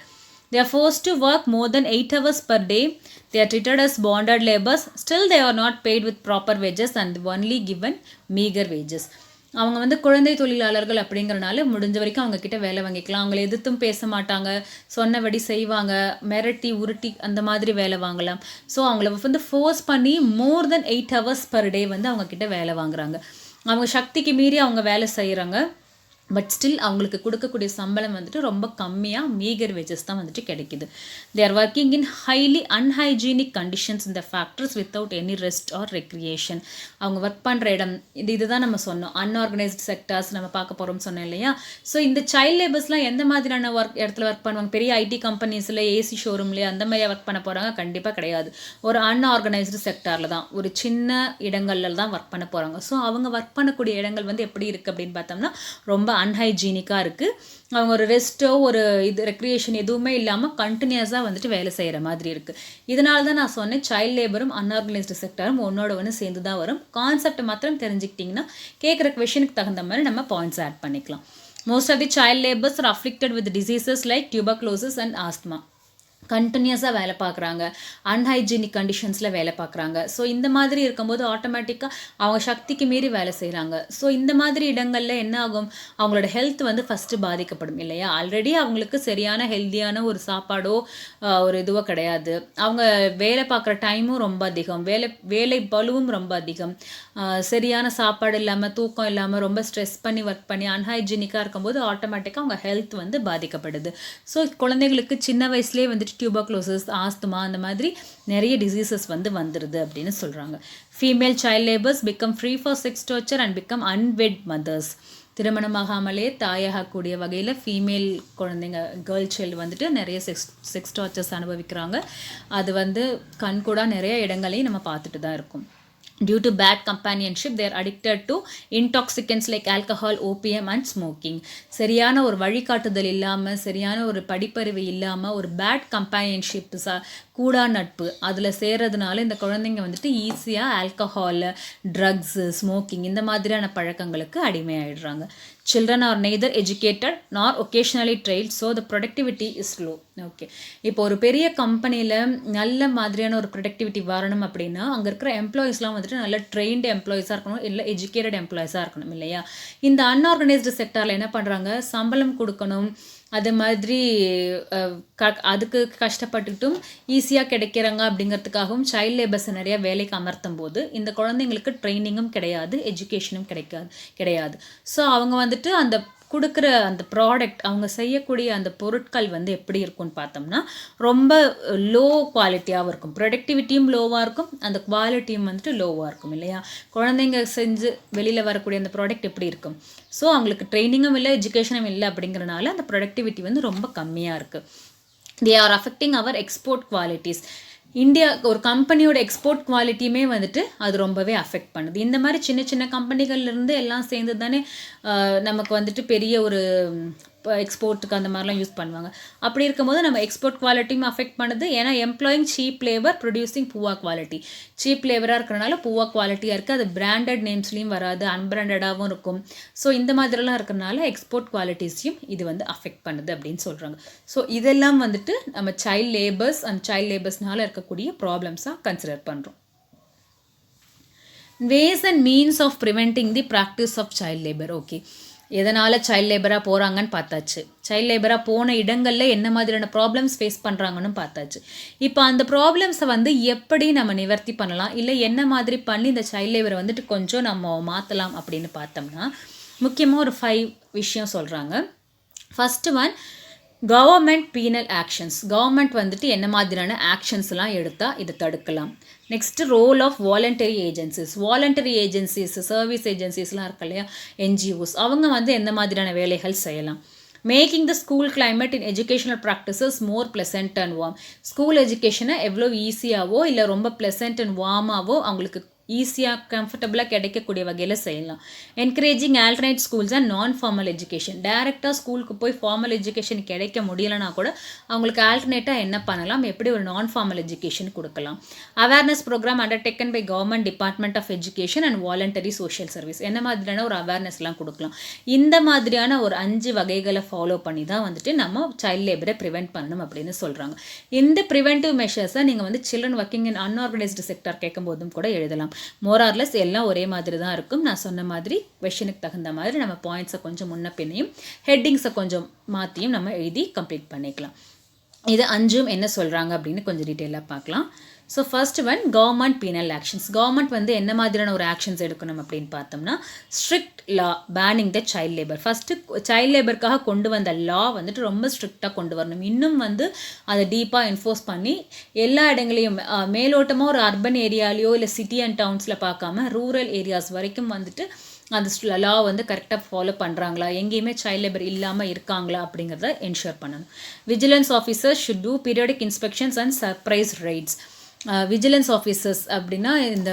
They are forced to work more than 8 hours per day. They are treated as bonded laborers. Still they are not paid with proper wages and only given meager wages. அவங்க வந்து குழந்தை தொழிலாளர்கள் அப்படிங்கிறனால முடிஞ்ச வரைக்கும் அவங்க கிட்ட வேலை வாங்கிக்கலாம். அவங்கள எதிர்த்தும் பேச மாட்டாங்க, சொன்னபடி செய்வாங்க, மிரட்டி உருட்டி அந்த மாதிரி வேலை வாங்கலாம். ஸோ அவங்கள வந்து ஃபோர்ஸ் பண்ணி மோர் தென் 8 hours per day வந்து அவங்க கிட்ட வேலை வாங்குறாங்க. அவங்க சக்திக்கு மீறி அவங்க வேலை செய்கிறாங்க. பட் ஸ்டில் அவங்களுக்கு கொடுக்கக்கூடிய சம்பளம் வந்துட்டு ரொம்ப கம்மியாக மீகர் வேஜஸ் தான் வந்துட்டு கிடைக்குது. They are working in highly unhygienic conditions இந்த factors without any rest or recreation. அவங்க ஒர்க் பண்ணுற இடம் இதுதான் நம்ம சொன்னோம், அன்ஆர்கனைஸ்டு செக்டர்ஸ் நம்ம பார்க்க போகிறோம்னு சொன்னோம் இல்லையா. ஸோ இந்த சைல்ட் லேபர்ஸ்லாம் எந்த மாதிரியான இடத்துல ஒர்க் பண்ணுவாங்க? பெரிய ஐடி கம்பெனிஸில், ஏசி ஷோரூம்லேயே அந்த மாதிரி ஒர்க் பண்ண போகிறாங்க? கண்டிப்பாக கிடையாது. ஒரு அன்ஆர்கனைஸ்டு செக்டாரில் தான், ஒரு சின்ன இடங்களில் தான் ஒர்க் பண்ண போகிறாங்க. ஸோ அவங்க ஒர்க் பண்ணக்கூடிய இடங்கள் வந்து எப்படி இருக்குது அப்படின்னு பார்த்தோம்னா ரொம்ப அன்ஹைஜீனிக்காக இருக்குது. அவங்க ஒரு ரெஸ்ட்டோ ஒரு ரெக்ரியேஷன் எதுவுமே இல்லாமல் கண்டினியூஸாக வந்துட்டு வேலை செய்கிற மாதிரி இருக்குது. இதனால தான் நான் சொன்னேன் சைல்ட் லேபரும் அன்ஆர்கனைஸ்டு செக்டரும் ஒன்னோட ஒன்று சேர்ந்து தான் வரும். கான்செப்ட் மாத்திரம் தெரிஞ்சுக்கிட்டிங்கன்னா கேட்குற கொஷனுக்கு தகுந்த மாதிரி நம்ம பாயிண்ட்ஸ் ஆட் பண்ணிக்கலாம். Most of the child labours are afflicted with diseases like tuberculosis and asthma. கண்டினியூஸாக வேலை பார்க்குறாங்க, அன்ஹைஜீனிக் கண்டிஷன்ஸில் வேலை பார்க்குறாங்க. ஸோ இந்த மாதிரி இருக்கும்போது ஆட்டோமேட்டிக்காக அவங்க சக்திக்கு மீறி வேலை செய்கிறாங்க. ஸோ இந்த மாதிரி இடங்களில் என்ன ஆகும், அவங்களோட ஹெல்த் வந்து ஃபஸ்ட்டு பாதிக்கப்படும் இல்லையா. ஆல்ரெடி அவங்களுக்கு சரியான ஹெல்த்தியான ஒரு சாப்பாடோ ஒரு இதுவோ கிடையாது. அவங்க வேலை பார்க்குற டைமும் ரொம்ப அதிகம், வேலை பளுவும் ரொம்ப அதிகம், சரியான சாப்பாடு இல்லாமல், தூக்கம் இல்லாமல், ரொம்ப ஸ்ட்ரெஸ் பண்ணி ஒர்க் பண்ணி அன்ஹைஜீனிக்காக இருக்கும்போது ஆட்டோமேட்டிக்காக அவங்க ஹெல்த் வந்து பாதிக்கப்படுது. ஸோ குழந்தைங்களுக்கு சின்ன வயசுலேயே வந்துட்டு டியூபர்குலோசிஸ், ஆஸ்துமா அந்த மாதிரி நிறைய டிசீசஸ் வந்து வந்துடுது அப்படின்னு சொல்கிறாங்க. Female child labours become free for sex torture and become unwed mothers. திருமணமாகாமலே தாயாகக்கூடிய வகையில் ஃபீமேல் குழந்தைங்க, கேர்ள் சைல்டு வந்துட்டு நிறைய செக்ஸ் டார்ச்சர்ஸ் அனுபவிக்கிறாங்க. அது வந்து கண்கூடாக நிறைய இடங்களையும் நம்ம பார்த்துட்டு தான் இருக்கோம். Due to bad companionship, they are addicted to intoxicants like alcohol, opium and smoking. சரியான ஒரு வழிகாட்டுதல் இல்லாமல், சரியான ஒரு படிப்பறிவு இல்லாமல், ஒரு பேட் கம்பேனியன்ஷிப், கூடா நட்பு அதில் சேர்றதுனால இந்த குழந்தைங்க வந்துட்டு ஈஸியாக ஆல்கஹால், ட்ரக்ஸு, ஸ்மோக்கிங் இந்த மாதிரியான பழக்கங்களுக்கு அடிமையாயிடுறாங்க. Children are neither educated nor occasionally trained, so the productivity is low. Okay, இப்போ ஒரு பெரிய கம்பெனியில் நல்ல மாதிரியான ஒரு ப்ரொடக்டிவிட்டி வரணும் அப்படின்னா அங்கே இருக்கிற எம்ப்ளாயீஸ்லாம் வந்துட்டு நல்ல ட்ரெயின்டு எம்ப்ளாயீஸாக இருக்கணும், இல்லை எஜுகேட்டட் எம்ப்ளாயீஸாக இருக்கணும் இல்லையா. இந்த அன்ஆர்கனைஸ்டு செக்டாரில் என்ன பண்ணுறாங்க, சம்பளம் கொடுக்கணும், அது மாதிரி அதுக்கு கஷ்டப்பட்டுட்டும் ஈஸியாக கிடைக்கிறாங்க அப்படிங்கிறதுக்காகவும் சைல்ட் லேபர்ஸை நிறையா வேலைக்கு அமர்த்தும் போது இந்த குழந்தைங்களுக்கு ட்ரைனிங்கும் கிடையாது, எஜுகேஷனும் கிடையாது. ஸோ அவங்க வந்துட்டு அந்த கொடுக்குற அந்த ப்ராடக்ட், அவங்க செய்யக்கூடிய அந்த பொருட்கள் வந்து எப்படி இருக்கும்னு பார்த்தோம்னா ரொம்ப லோ குவாலிட்டியாகவும் இருக்கும். ப்ரொடக்டிவிட்டியும் லோவாக இருக்கும், அந்த குவாலிட்டியும் வந்துட்டு லோவாக இருக்கும் இல்லையா? குழந்தைங்க செஞ்சு வெளியில் வரக்கூடிய அந்த ப்ராடக்ட் எப்படி இருக்கும்? ஸோ அவங்களுக்கு ட்ரைனிங்கும் இல்லை, எஜுகேஷனும் இல்லை அப்படிங்கிறனால அந்த ப்ரொடக்டிவிட்டி வந்து ரொம்ப கம்மியாக இருக்குது. They are affecting our export qualities. India ஒரு கம்பெனியோட எக்ஸ்போர்ட் குவாலிட்டியுமே வந்துட்டு அது ரொம்பவே அஃபெக்ட் பண்ணுது. இந்த மாதிரி சின்ன சின்ன கம்பெனிகள்லேருந்து எல்லாம் சேர்ந்து தானே நமக்கு வந்துட்டு பெரிய ஒரு எக்ஸ்போர்ட்டுக்கு அந்த மாதிரிலாம் யூஸ் பண்ணுவாங்க. அப்படி இருக்கும்போது நம்ம எக்ஸ்போர்ட் குவாலிட்டியும் அஃபெக்ட் பண்ணுது. ஏன்னா employing cheap labour producing poor quality. Cheap லேபராக இருக்கிறனால புவர் குவாலிட்டியாக இருக்குது. அது பிராண்டட் நேம்ஸ்லேயும் வராது, அன்பிராண்டடாகவும் இருக்கும். ஸோ இந்த மாதிரிலாம் இருக்கிறனால எக்ஸ்போர்ட் குவாலிட்டிஸையும் இது வந்து அஃபெக்ட் பண்ணுது அப்படின்னு சொல்கிறாங்க. ஸோ இதெல்லாம் வந்துட்டு நம்ம சைல்ட் லேபர்ஸ் அண்ட் சைல்ட் லேபர்ஸ்னால இருக்கக்கூடிய ப்ராப்ளம்ஸாக கன்சிடர் பண்ணுறோம். Ways and means of preventing the practice of child labour. Okay, எதனால் சைல்ட் லேபராக போகிறாங்கன்னு பார்த்தாச்சு. சைல்ட் லேபராக போன இடங்களில் என்ன மாதிரியான ப்ராப்ளம்ஸ் ஃபேஸ் பண்ணுறாங்கன்னு பார்த்தாச்சு. இப்போ அந்த ப்ராப்ளம்ஸை வந்து எப்படி நம்ம நிவர்த்தி பண்ணலாம், இல்லை என்ன மாதிரி பண்ணி இந்த சைல்ட் லேபரை வந்துட்டு கொஞ்சம் நம்ம மாற்றலாம் அப்படின்னு பார்த்தோம்னா முக்கியமாக ஒரு 5 விஷயம் சொல்கிறாங்க. First one, government penal actions. Government வந்துட்டு என்ன மாதிரியான ஆக்ஷன்ஸ்லாம் எடுத்தால் இதை தடுக்கலாம். Next role of voluntary agencies. Voluntary agencies, service ஏஜென்சிஸ்லாம் இருக்கு இல்லையா, என்ஜிஓஸ், அவங்க வந்து எந்த மாதிரியான வேலைகள் செய்யலாம். Making the school climate in educational practices more pleasant and warm. School எஜுகேஷனை எவ்வளோ ஈஸியாகவோ இல்லை ரொம்ப ப்ளசன்ட் அண்ட் வார்மாகவோ அவங்களுக்கு ஈஸியாக கம்ஃபர்டபுளாக கிடைக்கக்கூடிய வகையில் செய்யலாம். என்கரேஜிங் ஆல்டர்னேட் ஸ்கூல்ஸ் அண்ட் நான் ஃபார்மல் எஜுகேஷன். டேரெக்டாக ஸ்கூலுக்கு போய் ஃபார்மல் எஜுகேஷன் கிடைக்க முடியலைனா கூட அவங்களுக்கு ஆல்டர்னேட்டாக என்ன பண்ணலாம், எப்படி ஒரு நான் ஃபார்மல் எஜுகேஷன் கொடுக்கலாம். Awareness program undertaken by government department of education and voluntary social service. என்ன மாதிரியான ஒரு அவேர்னஸ்லாம் கொடுக்கலாம். இந்த மாதிரியான ஒரு 5 வகைகளை ஃபாலோ பண்ணி தான் வந்துட்டு நம்ம சைல்ட் லேபரை ப்ரிவெண்ட் பண்ணணும் அப்படின்னு சொல்கிறாங்க. இந்த ப்ரிவென்டிவ் மெஷர்ஸை நீங்கள் வந்து children working in unorganised sector கேட்கும்போதும் கூட எழுதலாம். மோரார்லெஸ் எல்லாம் ஒரே மாதிரி தான் இருக்கும். நான் சொன்ன மாதிரி கொஷனுக்கு தகுந்த மாதிரி நம்ம பாயிண்ட்ஸை கொஞ்சம் முன்ன பின்னையும் ஹெட்டிங்ஸை கொஞ்சம் மாற்றியும் நம்ம எழுதி கம்ப்ளீட் பண்ணிக்கலாம். இது 5ம் என்ன சொல்கிறாங்க அப்படின்னு கொஞ்சம் டீட்டெயிலாக பார்க்கலாம். So first one, government penal actions. Government வந்து என்ன மாதிரியான ஒரு ஆக்ஷன்ஸ் எடுக்கணும் அப்படின்னு பார்த்தோம்னா strict law banning the child labour. First child லேபருக்காக கொண்டு வந்த லா வந்துட்டு ரொம்ப ஸ்ட்ரிக்டாக கொண்டு வரணும். இன்னும் வந்து அதை டீப்பாக என்ஃபோர்ஸ் பண்ணி எல்லா இடங்களையும் மேலோட்டமாக ஒரு அர்பன் ஏரியாலேயோ இல்லை சிட்டி அண்ட் டவுன்ஸில் பார்க்காம ரூரல் ஏரியாஸ் வரைக்கும் வந்துட்டு அந்த லா வந்து கரெக்டாக ஃபாலோ பண்ணுறாங்களா, எங்கேயுமே சைல்ட் லேபர் இல்லாமல் இருக்காங்களா அப்படிங்கிறத என்ஷூர் பண்ணணும். Vigilance officers should do periodic inspections and surprise raids. Vigilance officers அப்படின்னா இந்த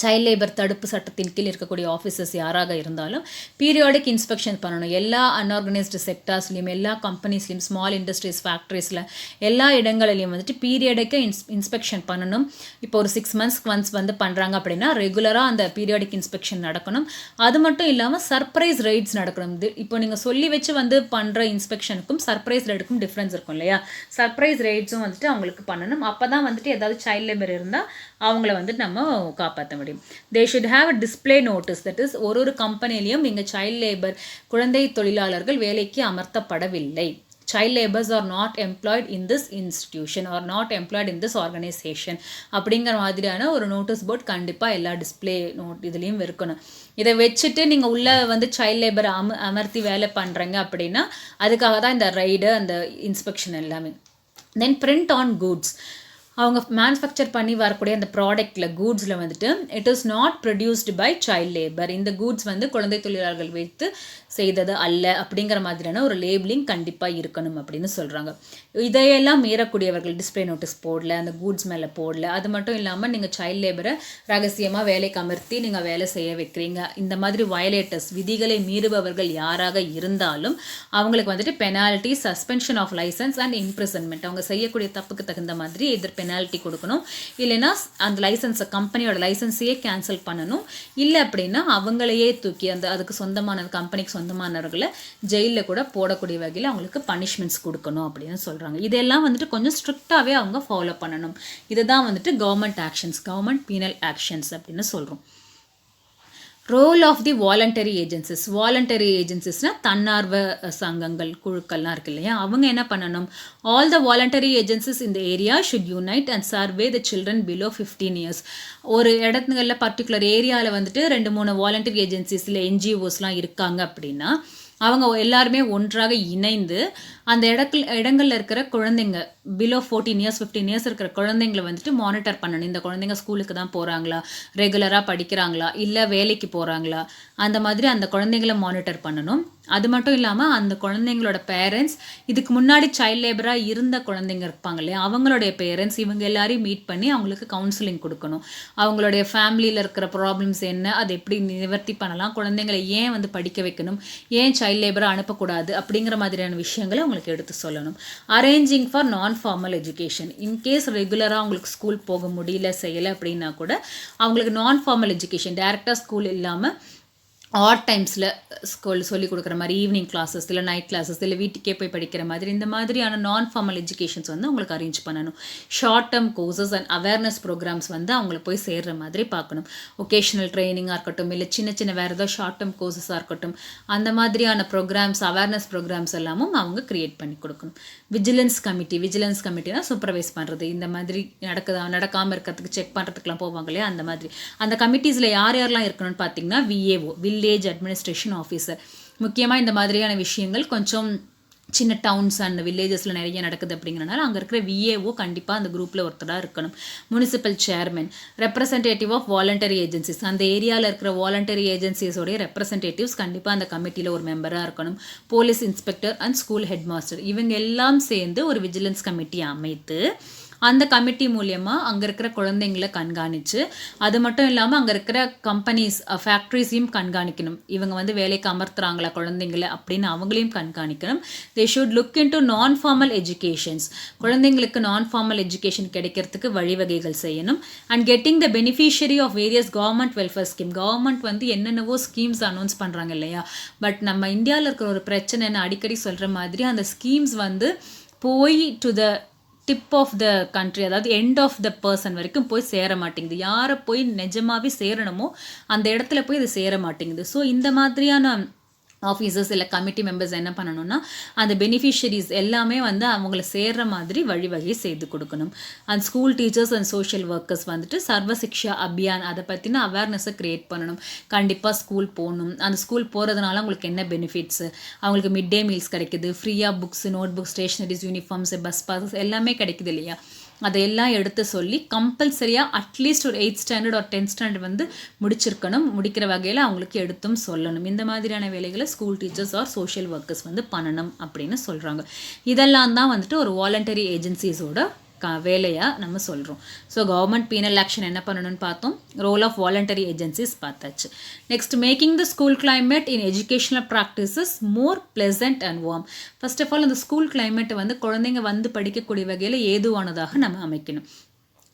சைல்ட் லேபர் தடுப்பு சட்டத்தின் கீழ் இருக்கக்கூடிய ஆஃபீஸர்ஸ் யாராக இருந்தாலும் பீரியாடிக் இன்ஸ்பெக்ஷன் பண்ணணும். எல்லா அன்ஆர்கனைஸ்டு செக்டார்ஸ்லையும், எல்லா கம்பெனிஸ்லையும், ஸ்மால் இண்டஸ்ட்ரீஸ், ஃபேக்ட்ரிஸில் எல்லா இடங்களிலையும் வந்துட்டு பீரியாடிக்காக இன்ஸ்பெக்ஷன் பண்ணணும். இப்போ ஒரு 6 மந்த்ஸ்க்கு ஒன்ஸ் வந்து பண்ணுறாங்க அப்படின்னா ரெகுலராக அந்த பீரியாடிக் இன்ஸ்பெக்ஷன் நடக்கணும். அது மட்டும் இல்லாமல் சர்ப்ரைஸ் ரைட்ஸ் நடக்கணும். இப்போ நீங்கள் சொல்லி வச்சு வந்து பண்ணுற இன்ஸ்பெக்ஷனுக்கும் சர்ப்ரைஸ் ரைடுக்கும் டிஃப்ரென்ஸ் இருக்கும் இல்லையா? சர்ப்ரைஸ் ரைட்ஸும் வந்துட்டு அவங்களுக்கு பண்ணணும். அப்போ தான் வந்துட்டு ஏதாவது சைல்ட் லேபர் இருந்தால் அவங்கள வந்துட்டு நம்ம காப்பாற்ற முடியும். They should have a display notice, that is ஒரு கம்பெனிலையும் இங்கே சைல்ட் லேபர் குழந்தை தொழிலாளர்கள் வேலைக்கு அமர்த்தப்படவில்லை. Child laborers are not employed in this institution or not employed in this organization அப்படிங்கிற மாதிரியான ஒரு நோட்டீஸ் போர்ட் கண்டிப்பாக எல்லா டிஸ்பிளே இதுலேயும் இருக்கணும். இதை வச்சுட்டு நீங்கள் உள்ளே வந்து சைல்ட் லேபரை அமர்த்தி வேலை பண்ணுறீங்க அப்படின்னா அதுக்காக தான் இந்த ரைடு, அந்த இன்ஸ்பெக்ஷன் எல்லாமே. Then print on goods. அவங்க மேனுஃபேக்சர் பண்ணி வரக்கூடிய அந்த ப்ராடக்டில், கூட்ஸில் வந்துட்டு it is not produced by child labour. இந்த கூட்ஸ் வந்து குழந்தை தொழிலாளர்கள் வைத்து செய்தது அல்ல அப்படிங்கிற மாதிரியான ஒரு லேபிளிங் கண்டிப்பாக இருக்கணும் அப்படின்னு சொல்கிறாங்க. இதையெல்லாம் மீறக்கூடியவர்கள் டிஸ்பிளே நோட்டீஸ் போடல, அந்த கூட்ஸ் மேலே போடல. அது மட்டும் இல்லாமல் நீங்கள் சைல்ட் லேபரை ரகசியமாக வேலைக்கு அமர்த்தி நீங்கள் வேலை செய்ய வைக்கிறீங்க. இந்த மாதிரி வயலேட்டர்ஸ், விதிகளை மீறுபவர்கள் யாராக இருந்தாலும் அவங்களுக்கு வந்துட்டு penalty, suspension of licence and imprisonment. அவங்க செய்யக்கூடிய தப்புக்கு தகுந்த மாதிரி எதிர் பெனால்ட்டி கொடுக்கணும். இல்லைன்னா அந்த லைசன்ஸை, கம்பெனியோட லைசன்ஸையே கேன்சல் பண்ணணும். இல்லை அப்படின்னா அவங்களையே தூக்கி அதுக்கு சொந்தமான கம்பெனிக்கு சொந்தமானவர்களை ஜெயிலில் கூட போடக்கூடிய வகையில் அவங்களுக்கு பனிஷ்மெண்ட்ஸ் கொடுக்கணும் அப்படின்னு சொல்கிறாங்க. இதெல்லாம் வந்துட்டு கொஞ்சம் ஸ்ட்ரிக்டாகவே அவங்க ஃபாலோ பண்ணணும். இதுதான் வந்துட்டு government actions, government penal actions அப்படின்னு சொல்கிறோம். Role of the voluntary agencies. Voluntary ஏஜென்சிஸ்னால் தன்னார்வ சங்கங்கள், குழுக்கள்லாம் இருக்கு இல்லையா, அவங்க என்ன பண்ணணும், ஆல் த வாலண்டரி ஏஜென்சிஸ் இந்த area should unite and survey the children below 15 years. ஒரு இடத்துங்களில் பர்டிகுலர் ஏரியாவில் வந்துட்டு 2-3 வாலண்டரி ஏஜென்சிஸ் இல்லை என்ஜிஓஸ்லாம் இருக்காங்க அப்படின்னா அவங்க எல்லாருமே ஒன்றாக இணைந்து அந்த இடங்கள்ல இருக்கிற குழந்தைங்க பிலோ 14 இயர்ஸ் 15 இயர்ஸ் இருக்கிற குழந்தைங்களை வந்துட்டு மானிட்டர் பண்ணணும். இந்த குழந்தைங்க ஸ்கூலுக்கு தான் போகிறாங்களா, ரெகுலராக படிக்கிறாங்களா, இல்லை வேலைக்கு போகிறாங்களா, அந்த மாதிரி அந்த குழந்தைங்கள மானிட்டர் பண்ணணும். அது மட்டும் இல்லாமல் அந்த குழந்தைங்களோட பேரண்ட்ஸ், இதுக்கு முன்னாடி சைல்ட் லேபராக இருந்த குழந்தைங்க இருப்பாங்க இல்லையா, அவங்களுடைய பேரண்ட்ஸ், இவங்க எல்லாரையும் மீட் பண்ணி அவங்களுக்கு கவுன்சிலிங் கொடுக்கணும். அவங்களுடைய ஃபேமிலியில் இருக்கிற ப்ராப்ளம்ஸ் என்ன, அதை எப்படி நிவர்த்தி பண்ணலாம், குழந்தைங்களை ஏன் வந்து படிக்க வைக்கணும், ஏன் சைல்ட் லேபராக அனுப்பக்கூடாது அப்படிங்கிற மாதிரியான விஷயங்களை அவங்களுக்கு எடுத்து சொல்லணும். அரேஞ்சிங் ஃபார் நான் ஃபார்மல் எஜுகேஷன். இன்கேஸ் ரெகுலராக அவங்களுக்கு ஸ்கூல் போக முடியல செய்யலை அப்படின்னா கூட அவங்களுக்கு நான் ஃபார்மல் எஜுகேஷன், டேரெக்டாக ஸ்கூல் இல்லாமல் ஆட் டைம்ஸில் ஸ்கூல் சொல்லிக் கொடுக்குற மாதிரி ஈவினிங் கிளாஸஸ் இல்லை நைட் கிளாஸஸ் இல்லை வீட்டுக்கே போய் படிக்கிற மாதிரி இந்த மாதிரியான நான் ஃபார்மல் எஜுகேஷன்ஸ் வந்து அவங்களுக்கு அரேஞ்ச் பண்ணணும். Short term courses and awareness programs வந்து அவங்களுக்கு போய் சேர்கிற மாதிரி பார்க்கணும். ஒகேஷ்னல் ட்ரைனிங்காக இருக்கட்டும், இல்லை சின்ன சின்ன வேறு ஏதோ ஷார்ட் டேர்ம் கோர்சஸாக இருக்கட்டும், அந்த மாதிரியான ப்ரோக்ராம்ஸ், அவேர்னஸ் ப்ரோக்ராம்ஸ் எல்லாமும் அவங்க க்ரியேட் பண்ணி கொடுக்கணும். விஜிலன்ஸ் கமிட்டினா சூப்பர்வைஸ் பண்ணுறது, இந்த மாதிரி நடக்காமல் இருக்கிறதுக்கு செக் பண்ணுறதுக்குலாம் போவாங்க இல்லையா, அந்த மாதிரி அந்த கமிட்டிஸில் யாரெல்லாம் இருக்கணும்னு பார்த்தீங்கன்னா விஏஓ, வில்லேஜ் அட்மினிஸ்ட்ரேஷன் ஆஃபீஸர். முக்கியமாக இந்த மாதிரியான விஷயங்கள் கொஞ்சம் சின்ன டவுன்ஸ் அண்ட் வில்லேஜஸில் நிறைய நடக்குது அப்படிங்கிறனால அங்கே இருக்கிற விஏஓ கண்டிப்பாக அந்த குரூப்பில் ஒருத்தராக இருக்கணும். Municipal chairman, representative of voluntary agencies, அந்த ஏரியாவில் இருக்கிற வாலண்டரி ஏஜென்சிஸோடைய ரெப்ரசன்டேட்டிவ்ஸ் கண்டிப்பாக அந்த கமிட்டியில் ஒரு மெம்பராக இருக்கணும். Police inspector and school head master, இவங்க எல்லாம் சேர்ந்து ஒரு விஜிலன்ஸ் கமிட்டி அமைத்து அந்த கமிட்டி மூலியமாக அங்கே இருக்கிற குழந்தைங்களை கண்காணித்து, அது மட்டும் இல்லாமல் அங்கே இருக்கிற கம்பெனிஸ், ஃபேக்ட்ரிஸையும் கண்காணிக்கணும். இவங்க வந்து வேலைக்கு அமர்த்துறாங்களா குழந்தைங்களை அப்படின்னு அவங்களையும் கண்காணிக்கணும். They should look into non formal educations, குழந்தைங்களுக்கு நான் ஃபார்மல் எஜுகேஷன் கிடைக்கிறதுக்கு வழிவகைகள் செய்யணும். And getting the beneficiary of various government welfare scheme. Government வந்து என்னென்னவோ ஸ்கீம்ஸ் அனௌன்ஸ் பண்ணுறாங்க இல்லையா, பட் நம்ம இந்தியாவில் இருக்கிற ஒரு பிரச்சனைன்னு அடிக்கடி சொல்கிற மாதிரி அந்த ஸ்கீம்ஸ் வந்து போய் to the tip of the country, அதாவது எண்ட் ஆஃப் த பர்சன் வரைக்கும் போய் சேர மாட்டேங்குது. யாரை போய் நிஜமாவே சேரணுமோ அந்த இடத்துல போய் இது சேர மாட்டேங்குது. ஸோ இந்த மாதிரியான ஆஃபீஸர்ஸ் இல்லை கமிட்டி மெம்பர்ஸ் என்ன பண்ணணும்னா அந்த பெனிஃபிஷரிஸ் எல்லாமே வந்து அவங்கள சேர்கிற மாதிரி வழிவகை செய்து கொடுக்கணும். அந்த school teachers and social workers வந்துட்டு சர்வ சிக்ஷா அபியான் அதை பற்றின அவேர்னஸை க்ரியேட் பண்ணணும். கண்டிப்பாக ஸ்கூல் போகணும், அந்த ஸ்கூல் போகிறதுனால அவங்களுக்கு என்ன பெனிஃபிட்ஸு, அவங்களுக்கு மிட் டே மீல்ஸ் கிடைக்குது, ஃப்ரீயாக books, note books, stationeries, uniforms, bus passes எல்லாமே கிடைக்குது இல்லையா, அதையெல்லாம் எடுத்து சொல்லி கம்பல்சரியாக அட்லீஸ்ட் ஒரு 8th ஸ்டாண்டர்ட் ஒரு 10th ஸ்டாண்டர்ட் வந்து முடிக்கிற வகையில் அவங்களுக்கு எடுத்தும் சொல்லணும். இந்த மாதிரியான வேலைகளை school teachers are social workers வந்து பண்ணணும் அப்படின்னு சொல்கிறாங்க. இதெல்லாம் தான் வந்துட்டு ஒரு வாலண்டரி ஏஜென்சிஸோட வேலையாக நம்ம சொல்கிறோம். ஸோ கவர்மெண்ட் பீனல் ஆக்ஷன் என்ன பண்ணணும்னு பார்த்தோம், ரோல் ஆஃப் வாலண்டரி ஏஜென்சிஸ் பார்த்தாச்சு. Next, making the school climate in educational practices more pleasant and warm. First of all அந்த ஸ்கூல் கிளைமேட்டை வந்து குழந்தைங்க வந்து படிக்கக்கூடிய வகையில் ஏதுவானதாக நம்ம அமைக்கணும்.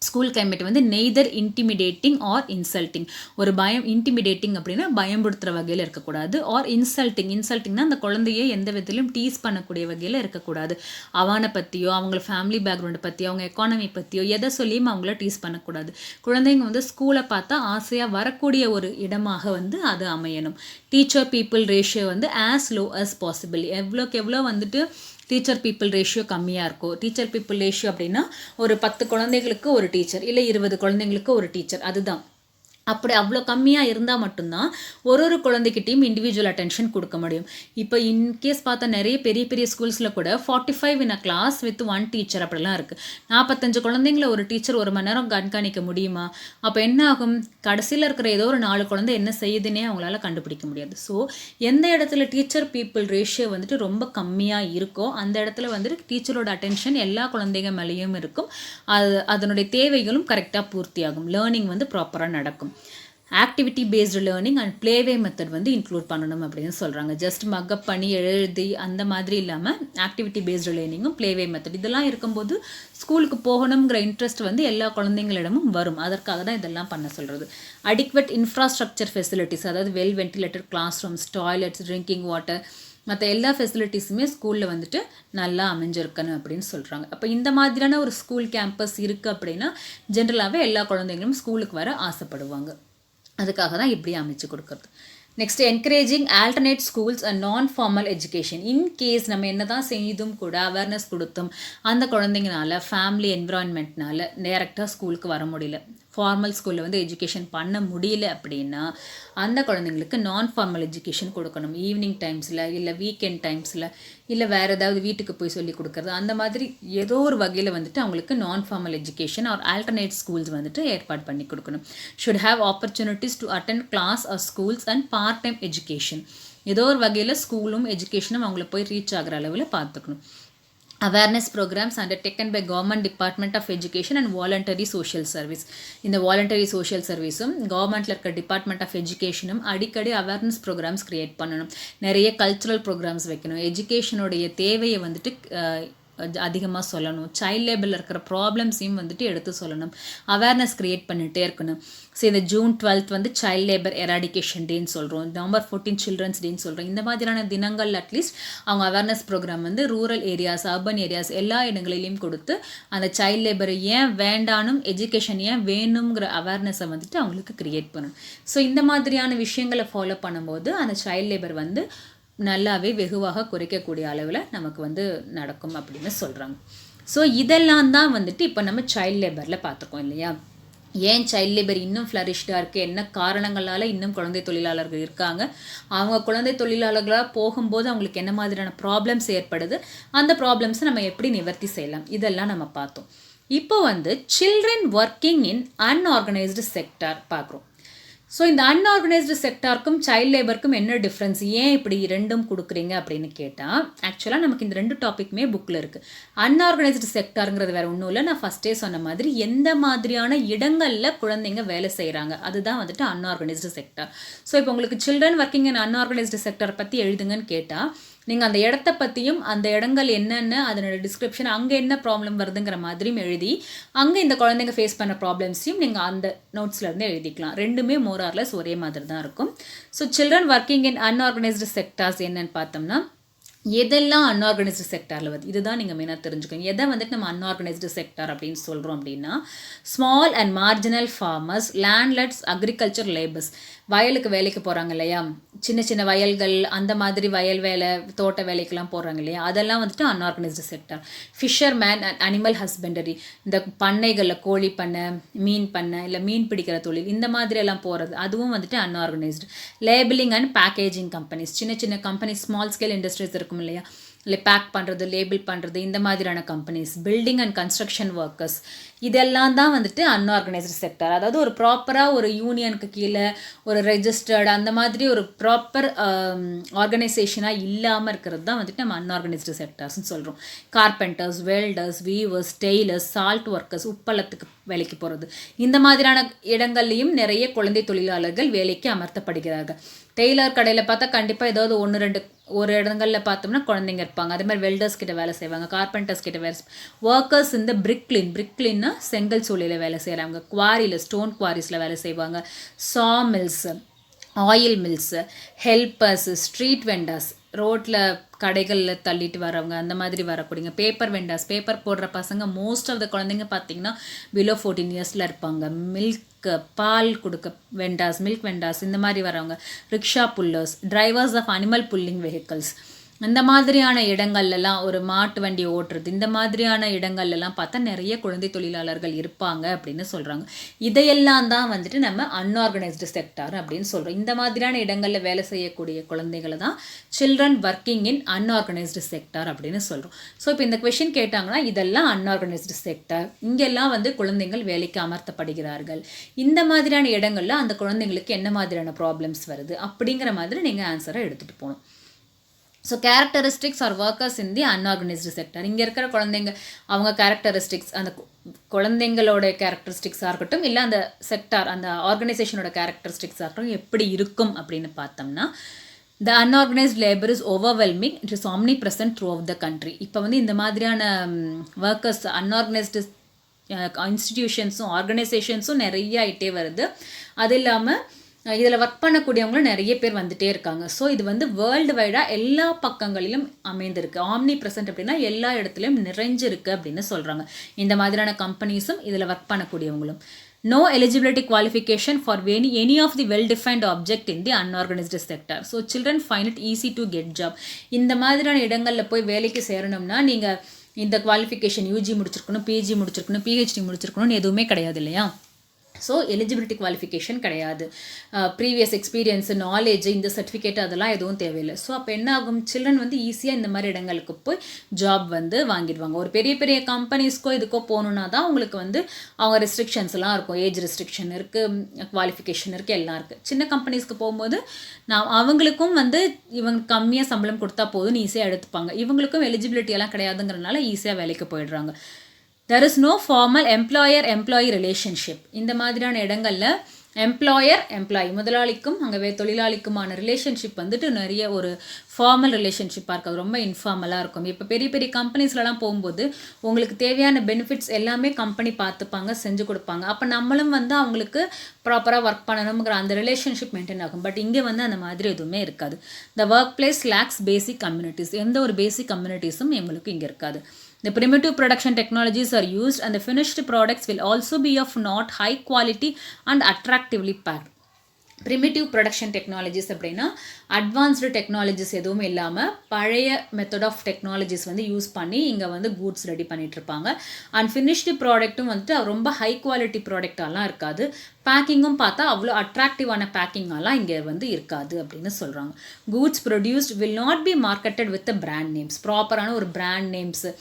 ஸ்கூல் கிளைமேட் வந்து நெய்தர் இன்டிமிடேட்டிங் ஆர் இன்சல்ட்டிங். ஒரு இன்டிமிடேட்டிங் அப்படின்னா பயன்படுத்துகிற வகையில் இருக்கக்கூடாது, ஆர் இன்சல்ட்டிங்னா அந்த குழந்தைய எந்த விதத்திலும் டீஸ் பண்ணக்கூடிய வகையில் இருக்கக்கூடாது. அவனை பற்றியோ அவங்கள ஃபேமிலி பேக்ரவுண்டை பற்றியோ அவங்க எக்கானமி பற்றியோ எதை சொல்லியும் அவங்கள டீஸ் பண்ணக்கூடாது. குழந்தைங்க வந்து ஸ்கூலை பார்த்தா ஆசையாக வரக்கூடிய ஒரு இடமாக வந்து அது அமையணும். டீச்சர் பீப்புள் ரேஷியோ வந்து ஆஸ் லோ அஸ் பாசிபிள், எவ்வளோக்கு எவ்வளோ வந்துட்டு டீச்சர் பீப்புள் ரேஷியோ கம்மியாக இருக்கும். டீச்சர் பீப்புள் ரேஷியோ அப்படின்னா ஒரு 10 குழந்தைங்களுக்கு ஒரு டீச்சர், இல்லை 20 குழந்தைங்களுக்கு ஒரு டீச்சர், அதுதான். அப்படி அவ்வளோ கம்மியாக இருந்தால் மட்டும்தான் ஒரு குழந்தைகிட்டையும் இண்டிவிஜுவல் அட்டென்ஷன் கொடுக்க முடியும். இப்போ இன்கேஸ் பார்த்தா நிறைய பெரிய பெரிய ஸ்கூல்ஸில் கூட 45 இன் அ கிளாஸ் வித் 1 டீச்சர் அப்படிலாம் இருக்குது. 45 குழந்தைங்கள ஒரு டீச்சர் 1 மணி நேரம் கண்காணிக்க முடியுமா? அப்போ என்ன ஆகும், கடைசியில் இருக்கிற ஏதோ ஒரு 4 குழந்தை என்ன செய்யுதுன்னே அவங்களால கண்டுபிடிக்க முடியாது. ஸோ எந்த இடத்துல டீச்சர் பீப்புள் ரேஷியோ வந்துட்டு ரொம்ப கம்மியாக இருக்கோ அந்த இடத்துல வந்துட்டு டீச்சரோட அட்டென்ஷன் எல்லா குழந்தைங்க மேலேயும் இருக்கும். அதனுடைய தேவைகளும் கரெக்டாக பூர்த்தியாகும், லேர்னிங் வந்து ப்ராப்பராக நடக்கும். Activity based learning and play way method வந்து இன்க்ளூட் பண்ணணும் அப்படின்னு சொல்கிறாங்க. ஜஸ்ட் மக்கப் பண்ணி எழுதி அந்த மாதிரி இல்லாமல் ஆக்டிவிட்டி பேஸ்டு லேர்னிங்கும் ப்ளேவே மெத்தட் இதெல்லாம் இருக்கும்போது ஸ்கூலுக்கு போகணுங்கிற இன்ட்ரெஸ்ட் வந்து எல்லா குழந்தைங்களிடமும் வரும். அதற்காக தான் இதெல்லாம் பண்ண சொல்கிறது. அடிக்வெட் இன்ஃப்ராஸ்ட்ரக்சர் ஃபெசிலிட்டிஸ், அதாவது well ventilated class rooms, toilets, drinking water, மற்ற எல்லா ஃபெசிலிட்டிஸுமே ஸ்கூலில் வந்துட்டு நல்லா அமைஞ்சிருக்கணும் அப்படின்னு சொல்கிறாங்க. அப்போ இந்த மாதிரியான ஒரு ஸ்கூல் கேம்பஸ் இருக்குது அப்படின்னா ஜென்ரலாகவே எல்லா குழந்தைங்களும் ஸ்கூலுக்கு வர ஆசைப்படுவாங்க. அதுக்காக தான் இப்படி அமைச்சு கொடுக்குறது. Next encouraging alternate schools and நான் ஃபார்மல் எஜுகேஷன். இன்கேஸ் நம்ம என்ன தான் செய்தும் கூட அவேர்னஸ் கொடுத்தும் அந்த குழந்தைங்கனால ஃபேமிலி என்விரான்மெண்ட்னால டேரெக்டாக ஸ்கூலுக்கு வர முடியல, ஃபார்மல் ஸ்கூலில் வந்து எஜுகேஷன் பண்ண முடியல அப்படின்னா அந்த குழந்தைங்களுக்கு நான் ஃபார்மல் எஜுகேஷன் கொடுக்கணும். ஈவினிங் டைம்ஸில் இல்லை வீக்கெண்ட் டைம்ஸில் இல்லை வேறு ஏதாவது வீட்டுக்கு போய் சொல்லி கொடுக்குறது, அந்த மாதிரி ஏதோ ஒரு வகையில் வந்துட்டு அவங்களுக்கு non formal education or alternate schools வந்துட்டு ஏற்பாடு பண்ணி கொடுக்கணும். Should have opportunities to attend class or schools and part time education. ஏதோ ஒரு வகையில் ஸ்கூலும் எஜுகேஷனும் அவங்கள போய் ரீச் ஆகிற அளவில் பார்த்துக்கணும். awareness programs undertaken by government department of education and voluntary social service. இந்த voluntary social serviceம் கவர்மெண்ட்டில் இருக்க டிபார்ட்மெண்ட் ஆஃப் எஜுகேஷனும் அடிக்கடி அவேர்னஸ் ப்ரோக்ராம்ஸ் க்ரியேட் பண்ணணும். நிறைய கல்ச்சுரல் ப்ரோக்ராம்ஸ் வைக்கணும். எஜுகேஷனுடைய தேவையை வந்துட்டு அதிகமாக சொல்லணும். சைல்ட் லேபரில் இருக்கிற ப்ராப்ளம்ஸையும் வந்துட்டு எடுத்து சொல்லணும். அவேர்னஸ் க்ரியேட் பண்ணிகிட்டே இருக்கணும். ஸோ இந்த ஜூன் 12th வந்து சைல்ட் லேபர் எராடிகேஷன் டேன்னு சொல்கிறோம், நவம்பர் 14 சில்ட்ரன்ஸ் டேன்னு சொல்கிறோம். இந்த மாதிரியான தினங்கள் அட்லீஸ்ட் அவங்க அவேர்னஸ் ப்ரோக்ராம் வந்து ரூரல் ஏரியாஸ், அர்பன் ஏரியாஸ் எல்லா இடங்களிலையும் கொடுத்து அந்த சைல்ட் லேபரை ஏன் வேண்டானும் எஜுகேஷன் ஏன் வேணுங்கிற அவேர்னஸை வந்துட்டு அவங்களுக்கு க்ரியேட் பண்ணணும். ஸோ இந்த மாதிரியான விஷயங்களை ஃபாலோ பண்ணும்போது அந்த சைல்ட் லேபர் வந்து நல்லாவே வெகுவாக குறைக்கக்கூடிய அளவில் நமக்கு வந்து நடக்கும் அப்படின்னு சொல்கிறாங்க. ஸோ இதெல்லாம் தான் வந்துட்டு இப்போ நம்ம சைல்ட் லேபரில் பார்த்துருக்கோம் இல்லையா. ஏன் சைல்ட் லேபர் இன்னும் ஃப்ளரிஷ்டாக இருக்குது, என்ன காரணங்களால் இன்னும் குழந்தை தொழிலாளர்கள் இருக்காங்க, அவங்க குழந்தை தொழிலாளர்களாக போகும்போது அவங்களுக்கு என்ன மாதிரியான ப்ராப்ளம்ஸ் ஏற்படுது, அந்த ப்ராப்ளம்ஸை நம்ம எப்படி நிவர்த்தி செய்யலாம், இதெல்லாம் நம்ம பார்த்தோம். இப்போ வந்து children working in unorganised sector பார்க்குறோம். ஸோ இந்த அன்ஆர்கனைஸ்டு செக்டாருக்கும் சைல்ட் லேபருக்கும் என்ன டிஃப்ரென்ஸ், ஏன் இப்படி ரெண்டும் கொடுக்குறீங்க அப்படின்னு கேட்டால், ஆக்சுவலாக நமக்கு இந்த 2 டாப்பிக்குமே புக்கில் இருக்குது. அன்ஆர்கனைஸ்டு செக்டாருங்கிறது வேறு ஒன்றும் இல்லை, நான் ஃபஸ்ட்டே சொன்ன மாதிரி எந்த மாதிரியான இடங்களில் குழந்தைங்க வேலை செய்கிறாங்க அதுதான் வந்துட்டு அன்ஆர்கனைஸ்டு செக்டார். ஸோ இப்போ உங்களுக்கு children working in unorganised sector பற்றி எழுதுங்கன்னு கேட்டால் நீங்கள் அந்த இடத்த பற்றியும் அந்த இடங்கள் என்னென்ன அதனோட டிஸ்கிரிப்ஷன் அங்கே என்ன ப்ராப்ளம் வருதுங்கிற மாதிரியும் எழுதி அங்கே இந்த குழந்தைங்க ஃபேஸ் பண்ண ப்ராப்ளம்ஸையும் நீங்கள் அந்த நோட்ஸ்லேருந்து எழுதிக்கலாம். ரெண்டுமே மோரார்லெஸ் ஒரே மாதிரி தான் இருக்கும். So children working in unorganised sectors என்னன்னு பார்த்தோம்னா, எதெல்லாம் அன்ஆர்கனைஸ்டு செக்டாரில் வருது இதுதான் நீங்கள் மெயினாக தெரிஞ்சுக்கணும். எதை வந்துட்டு நம்ம அன்ஆர்கனைஸ்டு செக்டார் அப்படின்னு சொல்கிறோம் அப்படின்னா, small and marginal farmers, landless, agriculture labours. வயலுக்கு வேலைக்கு போகிறாங்க இல்லையா, சின்ன சின்ன வயல்கள் அந்த மாதிரி வயல் வேலை தோட்ட வேலைக்கெல்லாம் போகிறாங்க இல்லையா, அதெல்லாம் வந்துட்டு unorganised sector. Fisher man and animal husbandry, இந்த பண்ணைகளில் கோழி பண்ணை, மீன் பண்ணை, இல்லை மீன் பிடிக்கிற தொழில், இந்த மாதிரி எல்லாம் போகிறது அதுவும் வந்துட்டு unorganised. Labelling and packaging companies, சின்ன சின்ன கம்பெனிஸ், ஸ்மால் ஸ்கேல் இண்டஸ்ட்ரீஸ் இருக்கும் இல்லையா, இல்லை பேக் பண்ணுறது, லேபிள் பண்ணுறது, இந்த மாதிரியான companies. Building and construction workers, இதெல்லாம் தான் வந்துட்டு அன்ஆர்கனைஸ்டு செக்டார். அதாவது ஒரு ப்ராப்பராக ஒரு யூனியனுக்கு கீழே ஒரு ரெஜிஸ்டர்டு அந்த மாதிரி ஒரு ப்ராப்பர் ஆர்கனைசேஷனாக இல்லாமல் இருக்கிறது தான் வந்துட்டு நம்ம அன்ஆர்கனைஸ்டு செக்டார்ஸ்னு சொல்கிறோம். Carpenters, welders, weavers, tailors, salt workers, உப்பளத்துக்கு வேலைக்கு போகிறது, இந்த மாதிரியான இடங்கள்லையும் நிறைய குழந்தை தொழிலாளர்கள் வேலைக்கு அமர்த்தப்படுகிறார்கள். டெய்லர் கடையில் பார்த்தா கண்டிப்பாக ஏதாவது 1-2 ஒரு இடங்களில் பார்த்தோம்னா குழந்தைங்க இருப்பாங்க. அதே மாதிரி வெல்டர்ஸ் கிட்ட வேலை செய்வாங்க, கார்பெண்டர்ஸ் கிட்ட வேலை, ஒர்க்கர்ஸ் இந்த பிரிக்லின்னா செங்கல் சூளையில் வேலை செய்கிறாங்க, குவாரியில் ஸ்டோன் குவாரிஸில் வேலை செய்வாங்க, saw mills, oil mills, helpers, street vendors, ரோட்டில் கடைகளில் தள்ளிட்டு வரவங்க, அந்த மாதிரி வரக்கூடியங்க, பேப்பர் வெண்டாஸ், பேப்பர் போடுற பசங்க மோஸ்ட் ஆஃப் த குழந்தைங்க பார்த்திங்கன்னா பிலோ 14 இயர்ஸில் இருப்பாங்க. பால் கொடுக்க வெண்டாஸ், மில்க் வெண்டாஸ், இந்த மாதிரி வரவங்க, rickshaw pullers, drivers of animal pulling vehicles, இந்த மாதிரியான இடங்கள்லாம் ஒரு மாட்டு வண்டி ஓட்டுறது, இந்த மாதிரியான இடங்கள்லாம் பார்த்தா நிறைய குழந்தை தொழிலாளர்கள் இருப்பாங்க அப்படின்னு சொல்கிறாங்க. இதையெல்லாம் தான் வந்துட்டு நம்ம அன்ஆர்கனைஸ்டு செக்டார் அப்படின்னு சொல்கிறோம். இந்த மாதிரியான இடங்களில் வேலை செய்யக்கூடிய குழந்தைகளை தான் children working in unorganised sector அப்படின்னு சொல்கிறோம். ஸோ இப்போ இந்த கொஷின் கேட்டாங்கன்னா இதெல்லாம் அன்ஆர்கனைஸ்டு செக்டார், இங்கெல்லாம் வந்து குழந்தைகள் வேலைக்கு அமர்த்தப்படுகிறார்கள், இந்த மாதிரியான இடங்களில் அந்த குழந்தைங்களுக்கு என்ன மாதிரியான ப்ராப்ளம்ஸ் வருது அப்படிங்கிற மாதிரி நீங்கள் ஆன்சரை எடுத்துகிட்டு போகணும். So characteristics are workers in the unorganised sector. இங்கே இருக்கிற குழந்தைங்க அவங்க கேரக்டரிஸ்டிக்ஸ், அந்த குழந்தைங்களோட கேரக்டரிஸ்டிக்ஸாக இருக்கட்டும், இல்லை அந்த செக்டார் அந்த ஆர்கனைசேஷனோட கேரக்டரிஸ்டிக்ஸாக இருக்கட்டும் எப்படி இருக்கும் அப்படின்னு பார்த்தோம்னா, the unorganised labour is overwhelming, it is omnipresent throughout the country. இப்போ வந்து இந்த மாதிரியான ஒர்க்கர்ஸ், அன்ஆர்கனைஸ்டு இன்ஸ்டிடியூஷன்ஸும் ஆர்கனைசேஷன்ஸும் நிறைய ஆகிட்டே வருது. அது இல்லாமல் இதில் ஒர்க் பண்ணக்கூடியவங்களும் நிறைய பேர் வந்துகிட்டே இருக்காங்க. ஸோ இது வந்து வேர்ல்டு வைடாக எல்லா பக்கங்களிலும் அமைந்திருக்கு. ஆம்னி ப்ரெசன்ட் அப்படின்னா எல்லா இடத்துலையும் நிறைஞ்சிருக்கு அப்படின்னு சொல்கிறாங்க. இந்த மாதிரியான கம்பெனிஸும் இதில் work பண்ணக்கூடியவங்களும். no eligibility qualification for any of the well defined object in the unorganized sector. So children find it easy to get job. இந்த மாதிரியான இடங்களில் போய் வேலைக்கு சேரணும்னா நீங்கள் இந்த குவாலிஃபிகேஷன் யூஜி முடிச்சிருக்கணும், பிஜி முடிச்சிருக்கணும், பிஹெச்டி முடிச்சிருக்கணும்னு எதுவுமே கிடையாது இல்லையா. ஸோ எலிஜிபிலிட்டி குவாலிஃபிகேஷன் கிடையாது, ப்ரீவியஸ் எக்ஸ்பீரியன்ஸு, நாலேஜ், இந்த சர்டிஃபிகேட் அதெல்லாம் எதுவும் தேவையில்லை. ஸோ அப்போ என்ன ஆகும், சில்ட்ரன் வந்து ஈஸியாக இந்த மாதிரி இடங்களுக்கு போய் ஜாப் வந்து வாங்கிடுவாங்க. ஒரு பெரிய பெரிய கம்பெனிஸ்க்கோ இதுக்கோ போகணுன்னா தான் உங்களுக்கு வந்து அவங்க ரெஸ்ட்ரிக்ஷன்ஸ்லாம் இருக்கும், ஏஜ் ரெஸ்ட்ரிக்ஷன் இருக்குது, குவாலிஃபிகேஷன் இருக்குது, எல்லாம் இருக்குது. சின்ன கம்பெனிஸ்க்கு போகும்போது அவங்களுக்கும் வந்து இவங்க கம்மியாக சம்பளம் கொடுத்தா போதும் ஈஸியாக எடுத்துப்பாங்க, இவங்களுக்கும் எலிஜிபிலிட்டி எல்லாம் கிடையாதுங்கிறதுனால ஈஸியாக வேலைக்கு போயிடுறாங்க. There is no formal employer-employee relationship. இந்த மாதிரியான இடங்களில் எம்ப்ளாயி முதலாளிக்கும் அங்கே தொழிலாளிக்குமான ரிலேஷன்ஷிப் வந்துட்டு நிறைய ஒரு ஃபார்மல் ரிலேஷன்ஷிப்பாக இருக்காது, ரொம்ப இன்ஃபார்மலாக இருக்கும். இப்போ பெரிய பெரிய கம்பெனிஸ்லலாம் போகும்போது உங்களுக்கு தேவையான பெனிஃபிட்ஸ் எல்லாமே கம்பெனி பார்த்துப்பாங்க, செஞ்சு கொடுப்பாங்க. அப்போ நம்மளும் வந்து அவங்களுக்கு ப்ராப்பராக ஒர்க் பண்ணணுங்கிற அந்த ரிலேஷன்ஷிப் மெயின்டைன் ஆகும். பட் இங்கே வந்து அந்த மாதிரி எதுவுமே இருக்காது. The work place lakhs basic communities, எந்த ஒரு பேசிக் கம்யூனிட்டிஸும் எங்களுக்கு இங்கே இருக்காது. The primitive production technologies are used and the finished products will also be of not high quality and attractively packed. Primitive production technologies அப்படின்னா அட்வான்ஸ்டு டெக்னாலஜிஸ் எதுவும் இல்லாமல் பழைய மெத்தட் ஆஃப் டெக்னாலஜிஸ் வந்து யூஸ் பண்ணி இங்கே வந்து கூட்ஸ் ரெடி பண்ணிகிட்ருப்பாங்க. அண்ட் ஃபினிஷ்டு ப்ராடக்ட்டும் வந்துட்டு ரொம்ப ஹை குவாலிட்டி ப்ராடக்டாலாம் இருக்காது, பேக்கிங்கும் பார்த்தா அவ்வளோ அட்ராக்டிவான பேக்கிங்காலாம் இங்கே வந்து இருக்காது அப்படின்னு சொல்கிறாங்க. Goods produced will not be marketed with brand names, ப்ராப்பரான ஒரு பிராண்ட் நேம்ஸு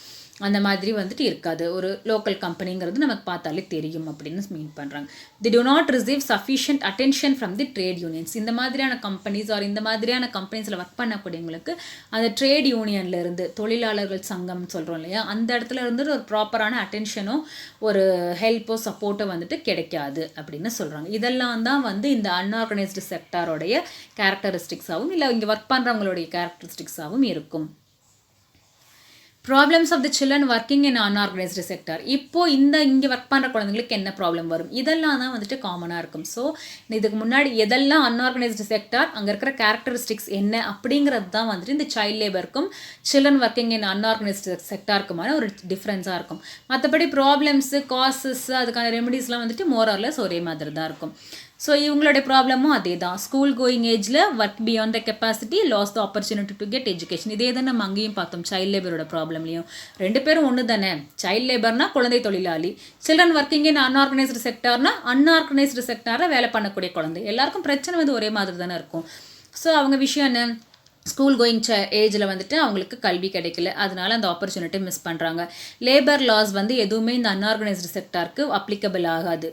அந்த மாதிரி வந்துட்டு இருக்காது. ஒரு லோக்கல் கம்பெனிங்கிறது நமக்கு பார்த்தாலே தெரியும் அப்படின்னு மீன் பண்ணுறாங்க. தி do not receive sufficient attention from the trade unions. இந்த மாதிரியான கம்பெனிஸ் ஆர் இந்த மாதிரியான கம்பெனிஸில் ஒர்க் பண்ணக்கூடியவங்களுக்கு அந்த ட்ரேட் யூனியனில் இருந்து, தொழிலாளர்கள் சங்கம் சொல்கிறோம் இல்லையா, அந்த இடத்துல இருந்து ஒரு ப்ராப்பரான அட்டென்ஷனோ ஒரு ஹெல்ப்போ சப்போர்ட்டோ வந்துட்டு கிடைக்காது அப்படின்னு சொல்கிறாங்க. இதெல்லாம் தான் வந்து இந்த அன்ஆர்கனைஸ்டு செக்டாரோடைய கேரக்டரிஸ்டிக்ஸாகவும் இல்லை இங்கே ஒர்க் பண்ணுறவங்களுடைய கேரக்டரிஸ்டிக்ஸாகவும் இருக்கும். Problems of the children working in unorganised sector. இப்போது இங்கே ஒர்க் பண்ணுற குழந்தைங்களுக்கு என்ன ப்ராப்ளம் வரும், இதெல்லாம் தான் வந்துட்டு காமனாக இருக்கும். ஸோ இதுக்கு முன்னாடி எதெல்லாம் அன்ஆர்கனைஸ்டு செக்டார், அங்கே இருக்கிற கேரக்டரிஸ்டிக்ஸ் என்ன அப்படிங்கிறது தான் வந்துட்டு இந்த சைல்ட் லேபருக்கும் சில்ட்ரன் ஒர்க்கிங் இன் அன்ஆர்கனைஸ்டு செக்டாருக்குமான ஒரு டிஃப்ரென்ஸாக இருக்கும். மற்றபடி ப்ராப்ளம்ஸு, காசஸ், அதுக்கான ரெமெடிஸ்லாம் வந்துட்டு மோரார்லெஸ் ஒரே மாதிரி தான் இருக்கும். ஸோ இவங்களுடைய ப்ராப்ளமும் அதே தான். ஸ்கூல் கோயிங் ஏஜில் work beyond the capacity, loss the opportunity to get education. இதே தான் நம்ம அங்கேயும் பார்த்தோம் சைல்ட் லேபரோட ப்ராப்ளம்லையும். ரெண்டு பேரும் ஒன்று தானே. சைல்ட் லேபர்னா குழந்தை தொழிலாளி, சில்ட்ரன் ஒர்க்கிங் இன் அன்ஆர்கனைஸ்டு செக்டார்னா அன்ஆர்கனைஸ்டு செக்டாரை வேலை பண்ணக்கூடிய குழந்தை. எல்லாருக்கும் பிரச்சனை வந்து ஒரே மாதிரி தானே இருக்கும். ஸோ அவங்க விஷயம் என்ன, ஸ்கூல் கோயிங் ஏஜில் வந்துட்டு அவங்களுக்கு கல்வி கிடைக்கல, அதனால அந்த ஆப்பர்ச்சுனிட்டி மிஸ் பண்ணுறாங்க. லேபர் லாஸ் வந்து எதுவுமே இந்த அன்ஆர்கனைஸ்டு செக்டாருக்கு அப்ளிகபிள் ஆகாது.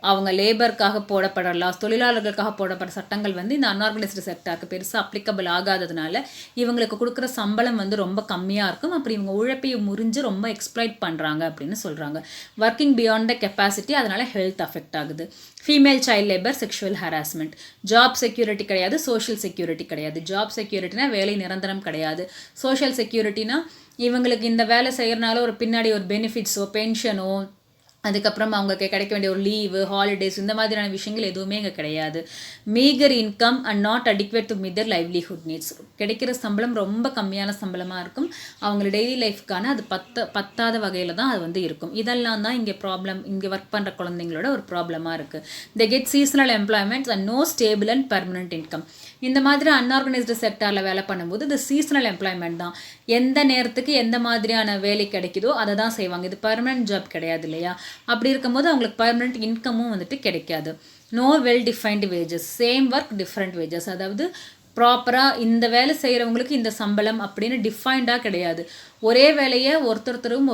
அவங்க லேபருக்காக போடப்படுற லாஸ், தொழிலாளர்களுக்காக போடப்படுற சட்டங்கள் வந்து இந்த அன்ஆர்கனைஸ்டு செக்டாருக்கு பெருசாக அப்ளிகபிள் ஆகாததுனால இவங்களுக்கு கொடுக்குற சம்பளம் வந்து ரொம்ப கம்மியாக இருக்கும். அப்படி இவங்க உழைப்பையை முறிஞ்சு ரொம்ப எக்ஸ்ப்ளாய்ட் பண்ணுறாங்க அப்படின்னு சொல்கிறாங்க. ஒர்க்கிங் பியாண்ட் த கெப்பாசிட்டி, அதனால் ஹெல்த் அஃபெக்ட் ஆகுது. Female child labour, sexual harassment. Job security கிடையாது, சோஷியல் செக்யூரிட்டி கிடையாது. ஜாப் செக்யூரிட்டினா வேலை நிரந்தரம் கிடையாது. சோஷியல் செக்யூரிட்டினா இவங்களுக்கு இந்த வேலை செய்கிறனால ஒரு பின்னாடி ஒரு பெனிஃபிட்ஸோ பென்ஷனோ அதுக்கப்புறம் அவங்களுக்கு கிடைக்க வேண்டிய ஒரு லீவு, ஹாலிடேஸ், இந்த மாதிரியான விஷயங்கள் எதுவுமே இங்கே கிடையாது. Meagre income and not adequate to meet their livelihood needs. கிடைக்கிற சம்பளம் ரொம்ப கம்மியான சம்பளமாக இருக்கும். அவங்க டெய்லி லைஃப்க்கான அது பத்தாத வகையில் தான் அது வந்து இருக்கும். இதெல்லாம் தான் இங்கே ப்ராப்ளம், இங்கே ஒர்க் பண்ணுற குழந்தைங்களோட ஒரு ப்ராப்ளமாக இருக்குது. They get seasonal employments and no stable and permanent income. இந்த மாதிரி அன்ஆர்கனைஸ்டு செக்டாரில் வேலை பண்ணும்போது இது சீசனல் எம்ப்ளாய்மெண்ட் தான். எந்த நேரத்துக்கு எந்த மாதிரியான வேலை கிடைக்குதோ அதை தான் செய்வாங்க. இது பர்மனெண்ட் ஜாப் கிடையாது இல்லையா. அப்படி இருக்கும்போது அவங்களுக்கு பர்மனெண்ட் இன்கமும் வந்துட்டு கிடைக்காது. No well defined wages, same work different wages. அதாவது ப்ராப்பராக இந்த வேலை செய்கிறவங்களுக்கு இந்த சம்பளம் அப்படின்னு டிஃபைன்டாக கிடையாது. ஒரே வேலையை ஒருத்தரும்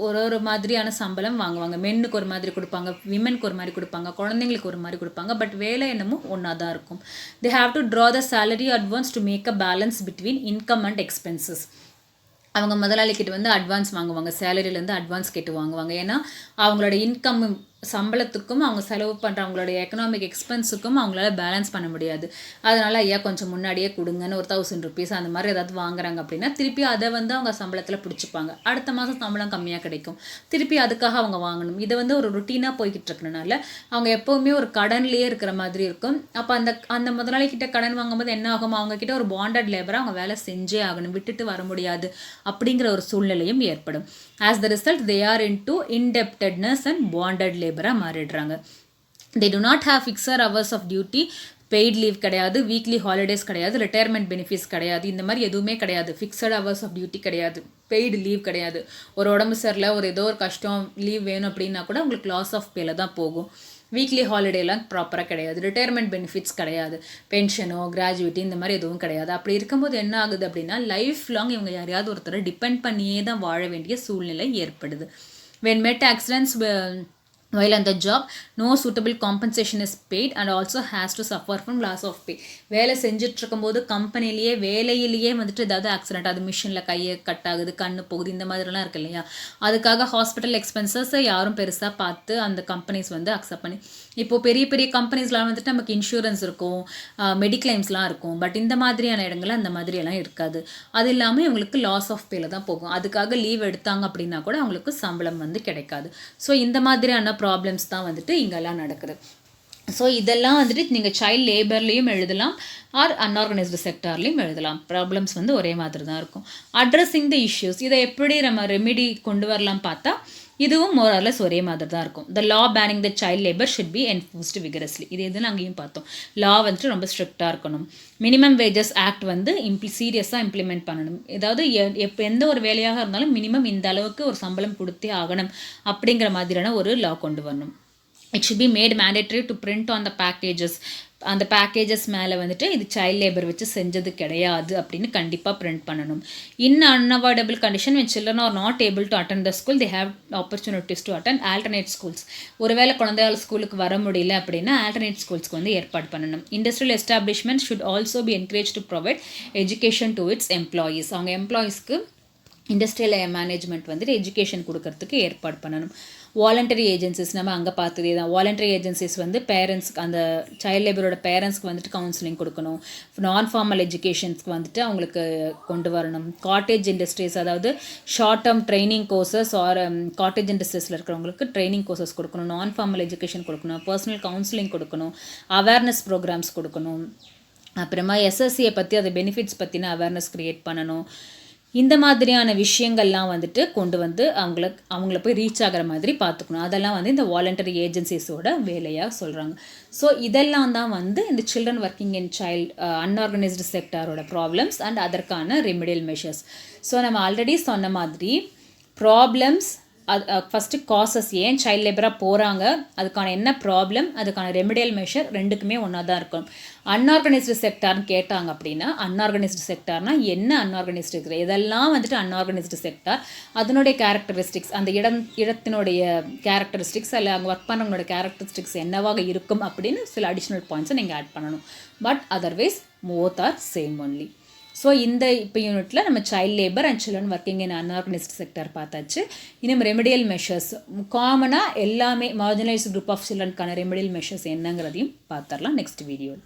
ஒரு மாதிரியான சம்பளம் வாங்குவாங்க. மென்னுக்கு ஒரு மாதிரி கொடுப்பாங்க, விமென்க்கு ஒரு மாதிரி கொடுப்பாங்க, குழந்தைங்களுக்கு ஒரு மாதிரி கொடுப்பாங்க. பட் வேலை என்னமோ ஒன்றா தான் இருக்கும். They have to draw the salary advance to make a balance between income and expenses. அவங்க முதலாளிக்கிட்ட வந்து அட்வான்ஸ் வாங்குவாங்க, சேலரியிலேருந்து அட்வான்ஸ் கேட்டு வாங்குவாங்க. ஏன்னா அவங்களோட இன்கம் சம்பளத்துக்கும் அவங்க செலவு பண்ணுற அவங்களுடைய எக்கனாமிக் எக்ஸ்பென்ஸுக்கும் அவங்களால பேலன்ஸ் பண்ண முடியாது. அதனால் ஐயா கொஞ்சம் முன்னாடியே கொடுங்கன்னு ஒரு 1000 rupees அந்த மாதிரி ஏதாவது வாங்குறாங்க அப்படின்னா திருப்பி அதை வந்து அவங்க சம்பளத்தில் பிடிச்சிப்பாங்க. அடுத்த மாதம் சம்பளம் கம்மியாக கிடைக்கும், திருப்பி அதுக்காக அவங்க வாங்கணும். இதை வந்து ஒரு ருட்டீனாக போய்கிட்டு இருக்கிறனால அவங்க எப்போவுமே ஒரு கடன்லேயே இருக்கிற மாதிரி இருக்கும். அப்போ அந்த முதலாளிக்கிட்ட கடன் வாங்கும்போது என்ன ஆகும், அவங்கக்கிட்ட ஒரு பாண்டட் லேபராக அவங்க வேலை செஞ்சே ஆகணும், விட்டுட்டு வர முடியாது அப்படிங்கிற ஒரு சூழ்நிலையும் ஏற்படும். As the result, they are into indebtedness and bonded labor. லேபராக மாறிடுறாங்க. they do not have fixed hours of duty, paid leave கிடையாது, வீக்லி ஹாலிடேஸ் கிடையாது, ரிட்டையர்மெண்ட் பெனிஃபிட்ஸ் கிடையாது, இந்த மாதிரி எதுவுமே கிடையாது. ஃபிக்ஸட் ஹவர்ஸ் ஆஃப் டியூட்டி கிடையாது, பெய்டு லீவ் கிடையாது. ஒரு உடம்பு சரியில்லை, ஒரு ஏதோ ஒரு கஷ்டம், லீவ் வேணும் அப்படின்னா கூட உங்களுக்கு லாஸ் ஆஃப் பேல தான் போகும். வீக்லி ஹாலிடேலாம் ப்ராப்பராக கிடையாது, ரிட்டையர்மெண்ட் பெனிஃபிட்ஸ் கிடையாது, பென்ஷனோ கிராஜுவிட்டி இந்த மாதிரி எதுவும் கிடையாது. அப்படி இருக்கும்போது என்ன ஆகுது அப்படின்னா லைஃப் லாங் இவங்க யாரையாவது ஒருத்தரை டிபெண்ட் பண்ணியே தான் வாழ வேண்டிய சூழ்நிலை ஏற்படுது. when met accidents while on the job, no suitable compensation is paid and also has to suffer from loss of pay. வேலை செஞ்சுட்டு இருக்கும்போது கம்பெனிலேயே வேலையிலேயே வந்துட்டு ஏதாவது ஆக்சிடென்ட், அது மிஷினில் கையை கட் ஆகுது, கண்ணு போகுது, இந்த மாதிரிலாம் இருக்கு இல்லையா, அதுக்காக ஹாஸ்பிட்டல் எக்ஸ்பென்சஸை யாரும் பெருசாக பார்த்து அந்த கம்பெனிஸ் வந்து அக்செப்ட் பண்ணி, இப்போது பெரிய பெரிய கம்பெனிஸ்லாம் வந்துட்டு நமக்கு இன்சூரன்ஸ் இருக்கும், மெடிக்ளைம்ஸ்லாம் இருக்கும். பட் இந்த மாதிரியான இடங்கள்ல அந்த மாதிரியெல்லாம் இருக்காது. அது இல்லாமல் இவங்களுக்கு லாஸ் ஆஃப் பேல தான் போகும். அதுக்காக லீவ் எடுத்தாங்க அப்படின்னா கூட அவங்களுக்கு சம்பளம் வந்து கிடைக்காது. ஸோ இந்த மாதிரியான ப்ராப்ளம்ஸ் தான் வந்துட்டு இங்கெல்லாம் நடக்குது. ஸோ இதெல்லாம் வந்துட்டு நீங்கள் சைல்ட் லேபர்லேயும் எழுதலாம் ஆர் அன்ஆர்கனைஸ்டு செக்டார்லேயும் எழுதலாம். ப்ராப்ளம்ஸ் வந்து ஒரே மாதிரி தான் இருக்கும். அட்ரஸிங் த இஷ்யூஸ், இதை எப்படி நம்ம ரெமிடி கொண்டு வரலாம் பார்த்தா இதுவும் மோரலஸ் ஒரே மாதிரி தான் இருக்கும். The law banning the child labour should be enforced vigorously. இது எதுன்னு அங்கேயும் பார்த்தோம். லா வந்துட்டு ரொம்ப ஸ்ட்ரிக்டாக இருக்கணும். மினிமம் வேஜஸ் ஆக்ட் வந்து சீரியஸாக இம்ப்ளிமெண்ட் பண்ணணும். ஏதாவது எந்த ஒரு வேலையாக இருந்தாலும் மினிமம் இந்த அளவுக்கு ஒரு சம்பளம் கொடுத்தே ஆகணும் அப்படிங்கிற மாதிரியான ஒரு லா கொண்டு வரணும். It should be made mandatory to print on the packages. அந்த பேக்கேஜஸ் மேலே வந்துட்டு இது சைல்ட் லேபர் வச்சு செஞ்சது கிடையாது அப்படின்னு கண்டிப்பாக பிரிண்ட் பண்ணணும். In unavoidable condition when children are not able to attend the school, they have opportunities to attend alternate schools. ஒருவேளை குழந்தைகள் ஸ்கூலுக்கு வர முடியல அப்படின்னா ஆல்டர்னேட் ஸ்கூல்ஸ்க்கு வந்து ஏற்பாடு பண்ணணும். Industrial establishment should also be encourage to provide education to it's employees. அவங்க எம்ப்ளாயீஸ்க்கு இண்டஸ்ட்ரியல் மேனேஜ்மெண்ட் வந்துட்டு எஜுகேஷன் கொடுக்கறதுக்கு ஏற்பாடு பண்ணணும். வாலண்டரி ஏஜென்சிஸ் நம்ம அங்கே பார்த்ததே தான். வாலண்டரி ஏஜென்சிஸ் வந்து பேரண்ட்ஸ்க்கு, அந்த சைல்ட் லேபரோட பேரண்ட்ஸ்க்கு வந்துட்டு கவுன்சிலிங் கொடுக்கணும். நான் ஃபார்மல் எஜுகேஷன்ஸ்க்கு வந்துட்டு அவங்களுக்கு கொண்டு வரணும். காட்டேஜ் இண்டஸ்ட்ரீஸ், அதாவது short term training courses or cottage இண்டஸ்ட்ரீஸில் இருக்கிறவங்களுக்கு ட்ரைனிங் கோர்சஸ் கொடுக்கணும். நான் ஃபார்மல் எஜுகேஷன் கொடுக்கணும். பர்சனல் கவுன்சிலிங் கொடுக்கணும். அவேர்னஸ் ப்ரோக்ராம்ஸ் கொடுக்கணும். அப்புறமா எஸ்எஸ்சியை பற்றி அது பெனிஃபிட்ஸ் பற்றின அவேர்னஸ் க்ரியேட் பண்ணணும். இந்த மாதிரியான விஷயங்கள்லாம் வந்துட்டு கொண்டு வந்து அவங்கள போய் ரீச் ஆகிற மாதிரி பார்த்துக்கணும். அதெல்லாம் வந்து இந்த வாலண்டரி ஏஜென்சிஸோட வேலையாக சொல்கிறாங்க. ஸோ இதெல்லாம் தான் வந்து இந்த children working in child unorganised செக்டாரோட ப்ராப்ளம்ஸ் அண்ட் அதற்கான ரெமிடியல் மெஷர்ஸ். ஸோ நம்ம ஆல்ரெடி சொன்ன மாதிரி ப்ராப்ளம்ஸ், ஃபஸ்ட்டு காசஸ், ஏன் சைல்ட் லேபராக போகிறாங்க, அதுக்கான என்ன ப்ராப்ளம், அதுக்கான ரெமிடியல் மெஷர் ரெண்டுக்குமே ஒன்றா தான் இருக்கும். அன்ஆர்கனைஸ்டு செக்டார்னு கேட்டாங்க அப்படின்னா அன்ஆர்கனைஸ்டு செக்டார்னா என்ன, அன்ஆர்கனைஸ்டு இருக்கிற இதெல்லாம் வந்துட்டு அன்ஆர்கனைஸ்டு செக்டார். அதனுடைய கேரக்டரிஸ்டிக்ஸ், அந்த இடத்தினுடைய கேரக்டரிஸ்டிக்ஸ், அல்ல அங்கே ஒர்க் பண்ணுறவங்களோட கேரக்டரிஸ்டிக்ஸ் என்னவாக இருக்கும் அப்படின்னு சில அடிஷ்னல் பாயிண்ட்ஸை நீங்கள் ஆட் பண்ணணும். But otherwise both are same only. So இப்போ யூனிட்டில் நம்ம child labour and children working in unorganised sector பார்த்தாச்சு. இன்னும் ரெமிடியல் மெஷர்ஸ், காமனாக எல்லாமே மார்ஜினலைஸ்டு குரூப் ஆஃப் சில்ட்ரனுக்கான ரெமிடியல் மெஷர்ஸ் என்னங்கிறதையும் பார்த்துடலாம் நெக்ஸ்ட் வீடியோவில்.